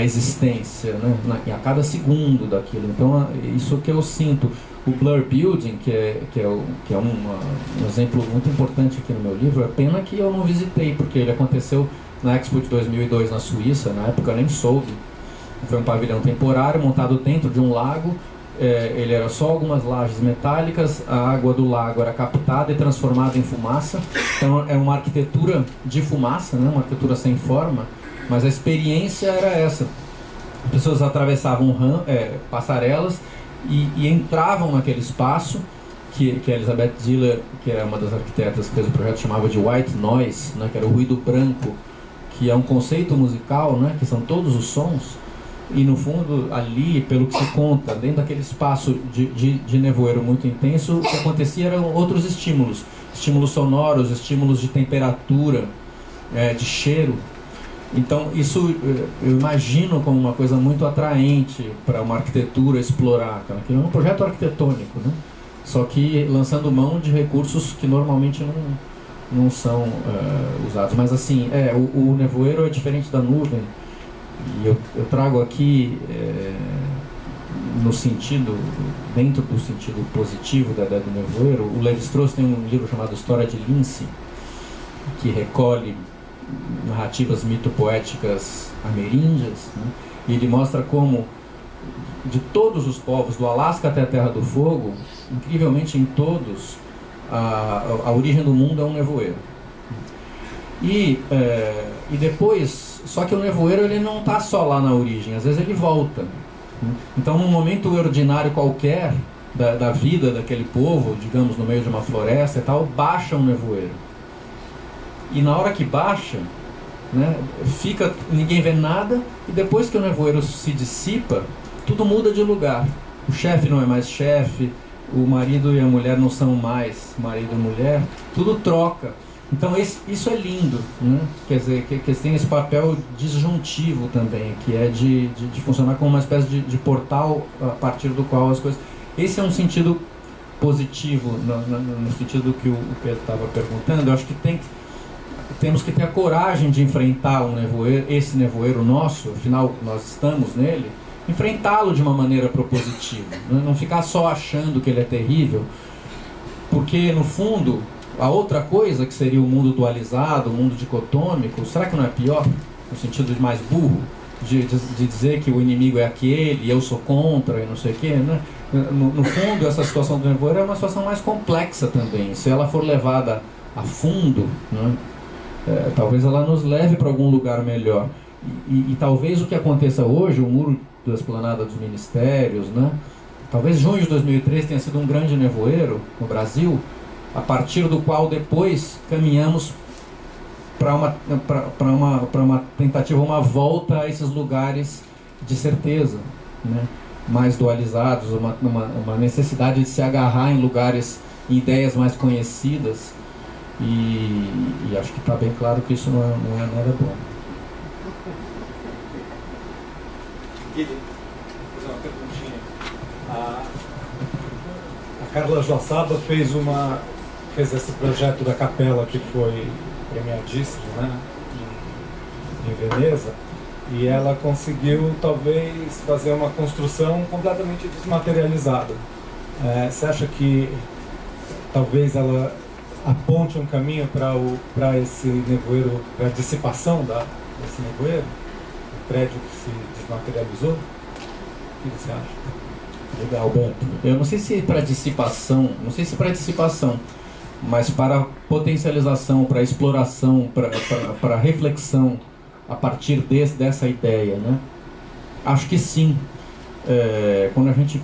existência, né? A cada segundo daquilo. Então isso que eu sinto. O Blur Building, que é um exemplo muito importante aqui no meu livro, é pena que eu não visitei, porque ele aconteceu na Expo de 2002 na Suíça. Na época eu nem soube. Foi um pavilhão temporário montado dentro de um lago. Ele era só algumas lajes metálicas, a água do lago era captada e transformada em fumaça. Então é uma arquitetura de fumaça, né? Uma arquitetura sem forma. Mas a experiência era essa. As pessoas atravessavam passarelas e entravam naquele espaço que a Elizabeth Ziller, que é uma das arquitetas que fez o projeto, chamava de white noise, né, que era o ruído branco, que é um conceito musical, né, que são todos os sons, E no fundo, ali, pelo que se conta, dentro daquele espaço de nevoeiro muito intenso, o que acontecia eram outros estímulos. Estímulos sonoros, estímulos de temperatura, de cheiro. Então isso eu imagino como uma coisa muito atraente para uma arquitetura explorar. Aquilo é um projeto arquitetônico, né? Só que lançando mão de recursos que normalmente não são usados. Mas assim, o nevoeiro é diferente da nuvem. E eu trago aqui, no sentido, dentro do sentido positivo da ideia do nevoeiro, o Lévi-Strauss tem um livro chamado História de Lince, que recolhe narrativas mitopoéticas ameríndias, né? E ele mostra como, de todos os povos, do Alasca até a Terra do Fogo, incrivelmente em todos, a origem do mundo é um nevoeiro. E depois, só que o nevoeiro ele não está só lá na origem, às vezes ele volta. Então, num momento ordinário qualquer da vida daquele povo, digamos no meio de uma floresta e tal, baixa um nevoeiro. E na hora que baixa, né, ninguém vê nada, e depois que o nevoeiro se dissipa, tudo muda de lugar. O chefe não é mais chefe, o marido e a mulher não são mais marido e mulher, tudo troca. Então isso é lindo, né? Quer dizer, que tem esse papel disjuntivo também, que é de funcionar como uma espécie de portal a partir do qual as coisas... Esse é um sentido positivo, no sentido que o Pedro estava perguntando. Eu acho que temos que ter a coragem de enfrentar esse nevoeiro nosso, afinal nós estamos nele, enfrentá-lo de uma maneira propositiva, não ficar só achando que ele é terrível, porque no fundo a outra coisa que seria o mundo dualizado, o mundo dicotômico, será que não é pior? No sentido de mais burro, de dizer que o inimigo é aquele e eu sou contra e não sei o quê, né? No fundo, essa situação do nevoeiro é uma situação mais complexa também. Se ela for levada a fundo, né? Talvez ela nos leve para algum lugar melhor. E talvez o que aconteça hoje, o muro da esplanada dos ministérios, né? Talvez junho de 2003 tenha sido um grande nevoeiro no Brasil, a partir do qual depois caminhamos para uma tentativa, uma volta a esses lugares de certeza, né? Mais dualizados, uma necessidade de se agarrar em lugares, em ideias mais conhecidas. E acho que está bem claro que isso não é nada bom. Vou fazer uma perguntinha. A Carla Joaçaba fez esse projeto da capela que foi premiadíssimo, né, em Veneza, e ela conseguiu talvez fazer uma construção completamente desmaterializada. Você acha que talvez ela aponte um caminho para esse nevoeiro, para a dissipação desse nevoeiro, o prédio que se desmaterializou? O que você acha? Legal, Beto. Eu não sei se para dissipação, mas para potencialização, para exploração, para reflexão a partir dessa ideia, né? Acho que sim. Quando a gente,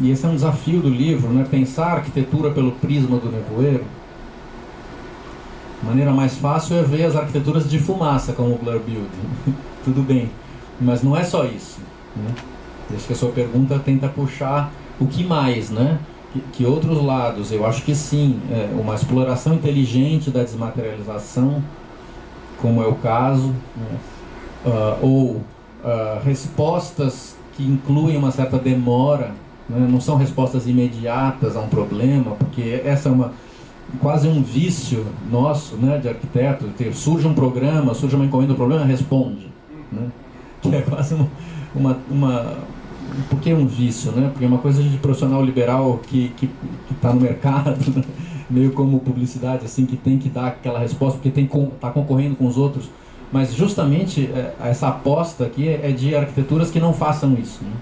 e esse é um desafio do livro, né? Pensar a arquitetura pelo prisma do nevoeiro. A maneira mais fácil é ver as arquiteturas de fumaça, como o Blur Building. Tudo bem, mas não é só isso, né? Acho que a sua pergunta tenta puxar o que mais, né? Que outros lados. Eu acho que sim, uma exploração inteligente da desmaterialização, como é o caso, né? Ou respostas que incluem uma certa demora, né? Não são respostas imediatas a um problema, porque essa é quase um vício nosso, né, de arquiteto. Surge um programa, surge uma encomenda do problema, responde, né? Que é quase por que um vício, né? Porque é uma coisa de profissional liberal que está no mercado, né? Meio como publicidade, assim, que tem que dar aquela resposta porque está concorrendo com os outros. Mas justamente essa aposta aqui é de arquiteturas que não façam isso, né?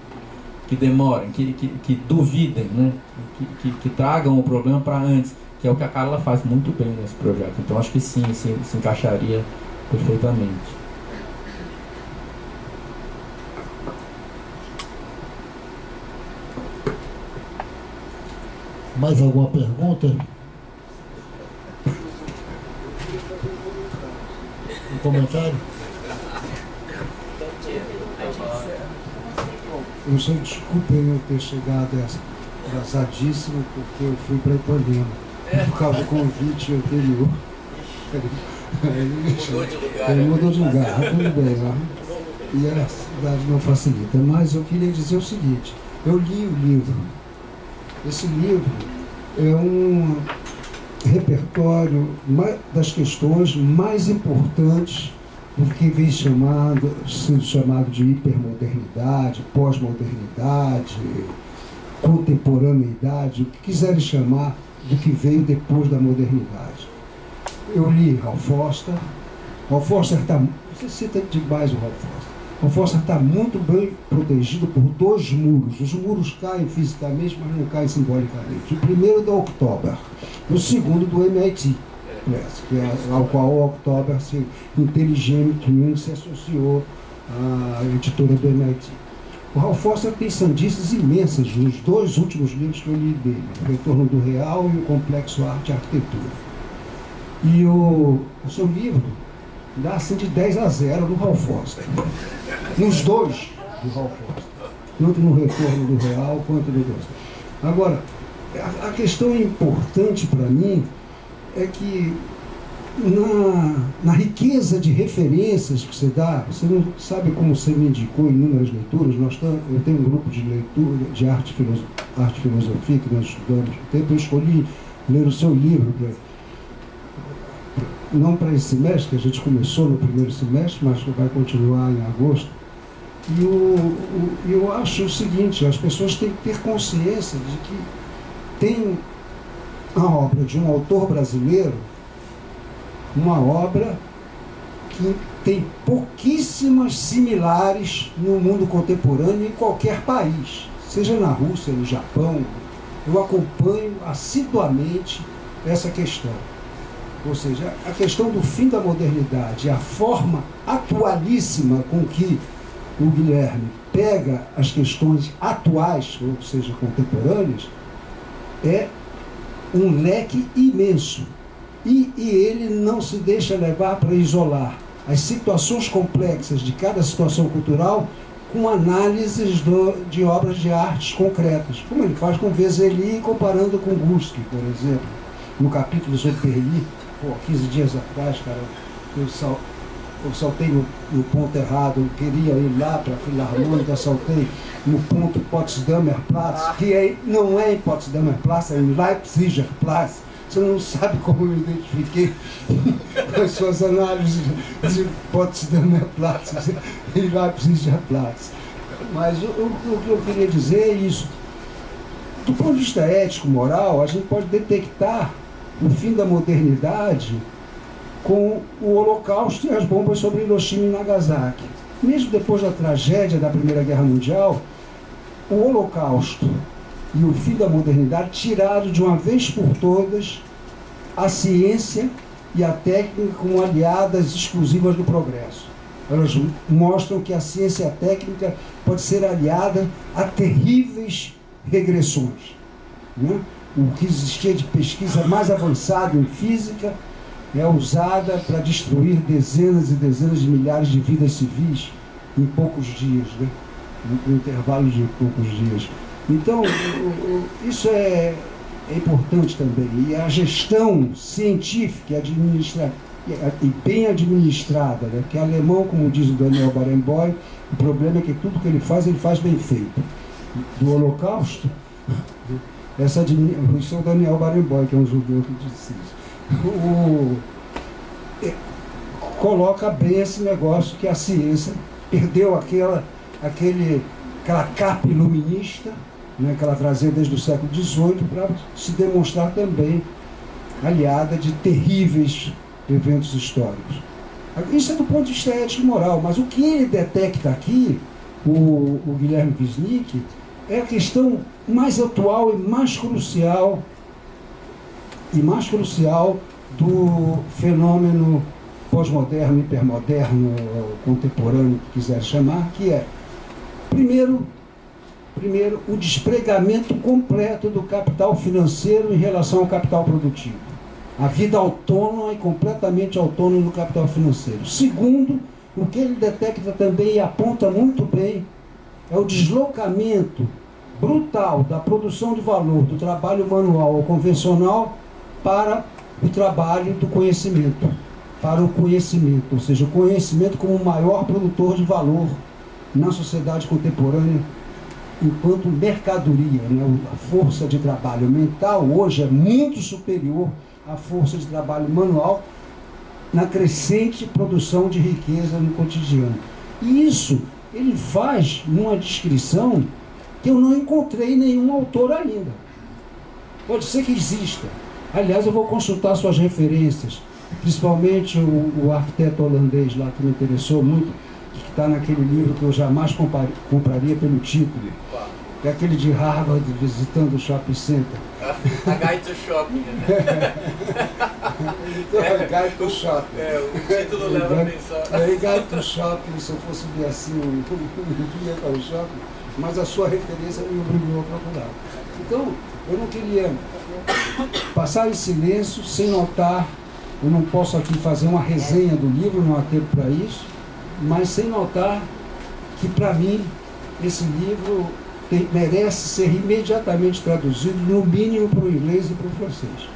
Que demorem, que duvidem, né? Que tragam o problema para antes, que é o que a Carla faz muito bem nesse projeto. Então acho que sim, se encaixaria perfeitamente. Mais alguma pergunta? Um comentário? Eu só desculpem eu ter chegado atrasadíssimo, porque eu fui para Ipanema, por causa do convite anterior. Ele mudou de lugar, tudo bem lá. E a cidade não facilita. Mas eu queria dizer o seguinte, eu li o livro. Esse livro é um repertório das questões mais importantes do que vem sendo chamado de hipermodernidade, pós-modernidade, contemporaneidade, o que quiserem chamar do que veio depois da modernidade. Eu li Ralph Foster. Ralph Foster está... Você cita demais o Ralph Foster. Ralph Foster está muito bem protegido por dois muros. Os muros caem fisicamente, mas não caem simbolicamente. O primeiro do October, o segundo do MIT Press, que é ao qual o October inteligentemente se associou à editora do MIT. O Ralph Foster tem sandices imensas nos dois últimos livros que eu li dele, O Retorno do Real e O Complexo Arte e Arquitetura. E o seu livro dá assim de 10-0 no Ralph Foster. Nos dois do Ralph Foster. Tanto no Retorno do Real quanto no dois. Agora, a questão importante para mim é que na riqueza de referências que você dá, você não sabe como você me indicou em inúmeras leituras. Eu tenho um grupo de leitura de arte e filosofia que nós estudamos. Eu escolhi ler o seu livro, não para esse semestre, que a gente começou no primeiro semestre, mas vai continuar em agosto. E eu acho o seguinte, as pessoas têm que ter consciência de que tem a obra de um autor brasileiro, uma obra que tem pouquíssimas similares no mundo contemporâneo em qualquer país, seja na Rússia, no Japão. Eu acompanho assiduamente essa questão. Ou seja, a questão do fim da modernidade, a forma atualíssima com que o Guilherme pega as questões atuais, ou seja, contemporâneas, é um leque imenso. E ele não se deixa levar para isolar as situações complexas de cada situação cultural com análises de obras de artes concretas, como ele faz com Vezeli, comparando com Gursky, por exemplo. No capítulo sobre Perli, 15 dias atrás, cara, eu saltei no ponto errado, eu queria ir lá para a Filarmônica, saltei no ponto Potsdamer Platz, que não é em Potsdamer Platz, é em Leipziger Platz. Você não sabe como eu me identifiquei com as suas análises de Potsdamer Platz e Leipziger Platz. Mas o que eu queria dizer é isso. Do ponto de vista ético, moral, a gente pode detectar o fim da modernidade com o Holocausto e as bombas sobre Hiroshima e Nagasaki. Mesmo depois da tragédia da Primeira Guerra Mundial, o Holocausto e o fim da modernidade tiraram de uma vez por todas a ciência e a técnica como aliadas exclusivas do progresso. Elas mostram que a ciência e a técnica pode ser aliada a terríveis regressões, né? O que existia de pesquisa mais avançada em física é usada para destruir dezenas e dezenas de milhares de vidas civis em poucos dias, né? No intervalo de poucos dias. Então, isso é importante também. E a gestão científica e bem administrada, né? Que é alemão, como diz o Daniel Barenboim, o problema é que tudo que ele faz bem feito. Do Holocausto, isso é o Daniel Barenboim, que é um judeu que disse isso. Coloca bem esse negócio que a ciência perdeu aquela capa iluminista, né, que ela trazia desde o século XVIII, para se demonstrar também aliada de terríveis eventos históricos. Isso é do ponto de vista ético e moral, mas o que ele detecta aqui, o Guilherme Wisnik, é a questão mais atual e mais crucial do fenômeno pós-moderno, hipermoderno, contemporâneo, que quiser chamar, que é, primeiro, o despregamento completo do capital financeiro em relação ao capital produtivo. A vida autônoma e completamente autônoma do capital financeiro. Segundo, o que ele detecta também e aponta muito bem é o deslocamento brutal da produção de valor do trabalho manual ou convencional para o trabalho do conhecimento, para o conhecimento, ou seja, o conhecimento como o maior produtor de valor na sociedade contemporânea enquanto mercadoria, né? A força de trabalho mental hoje é muito superior à força de trabalho manual na crescente produção de riqueza no cotidiano. E isso ele faz numa descrição que eu não encontrei nenhum autor ainda. Pode ser que exista. Aliás, eu vou consultar suas referências, principalmente o arquiteto holandês lá que me interessou muito, que está naquele livro que eu jamais compraria pelo título, que é aquele de Harvard visitando o shopping center. A Guide to Shopping, né? Guide to Shopping. O título leva a pensar. Guide to Shopping, se eu fosse ver assim, um dia para o shopping, mas a sua referência me obrigou a procurar. Então, eu não queria passar em silêncio, sem notar, eu não posso aqui fazer uma resenha do livro, não há tempo para isso, mas sem notar que, para mim, esse livro merece ser imediatamente traduzido, no mínimo para o inglês e para o francês.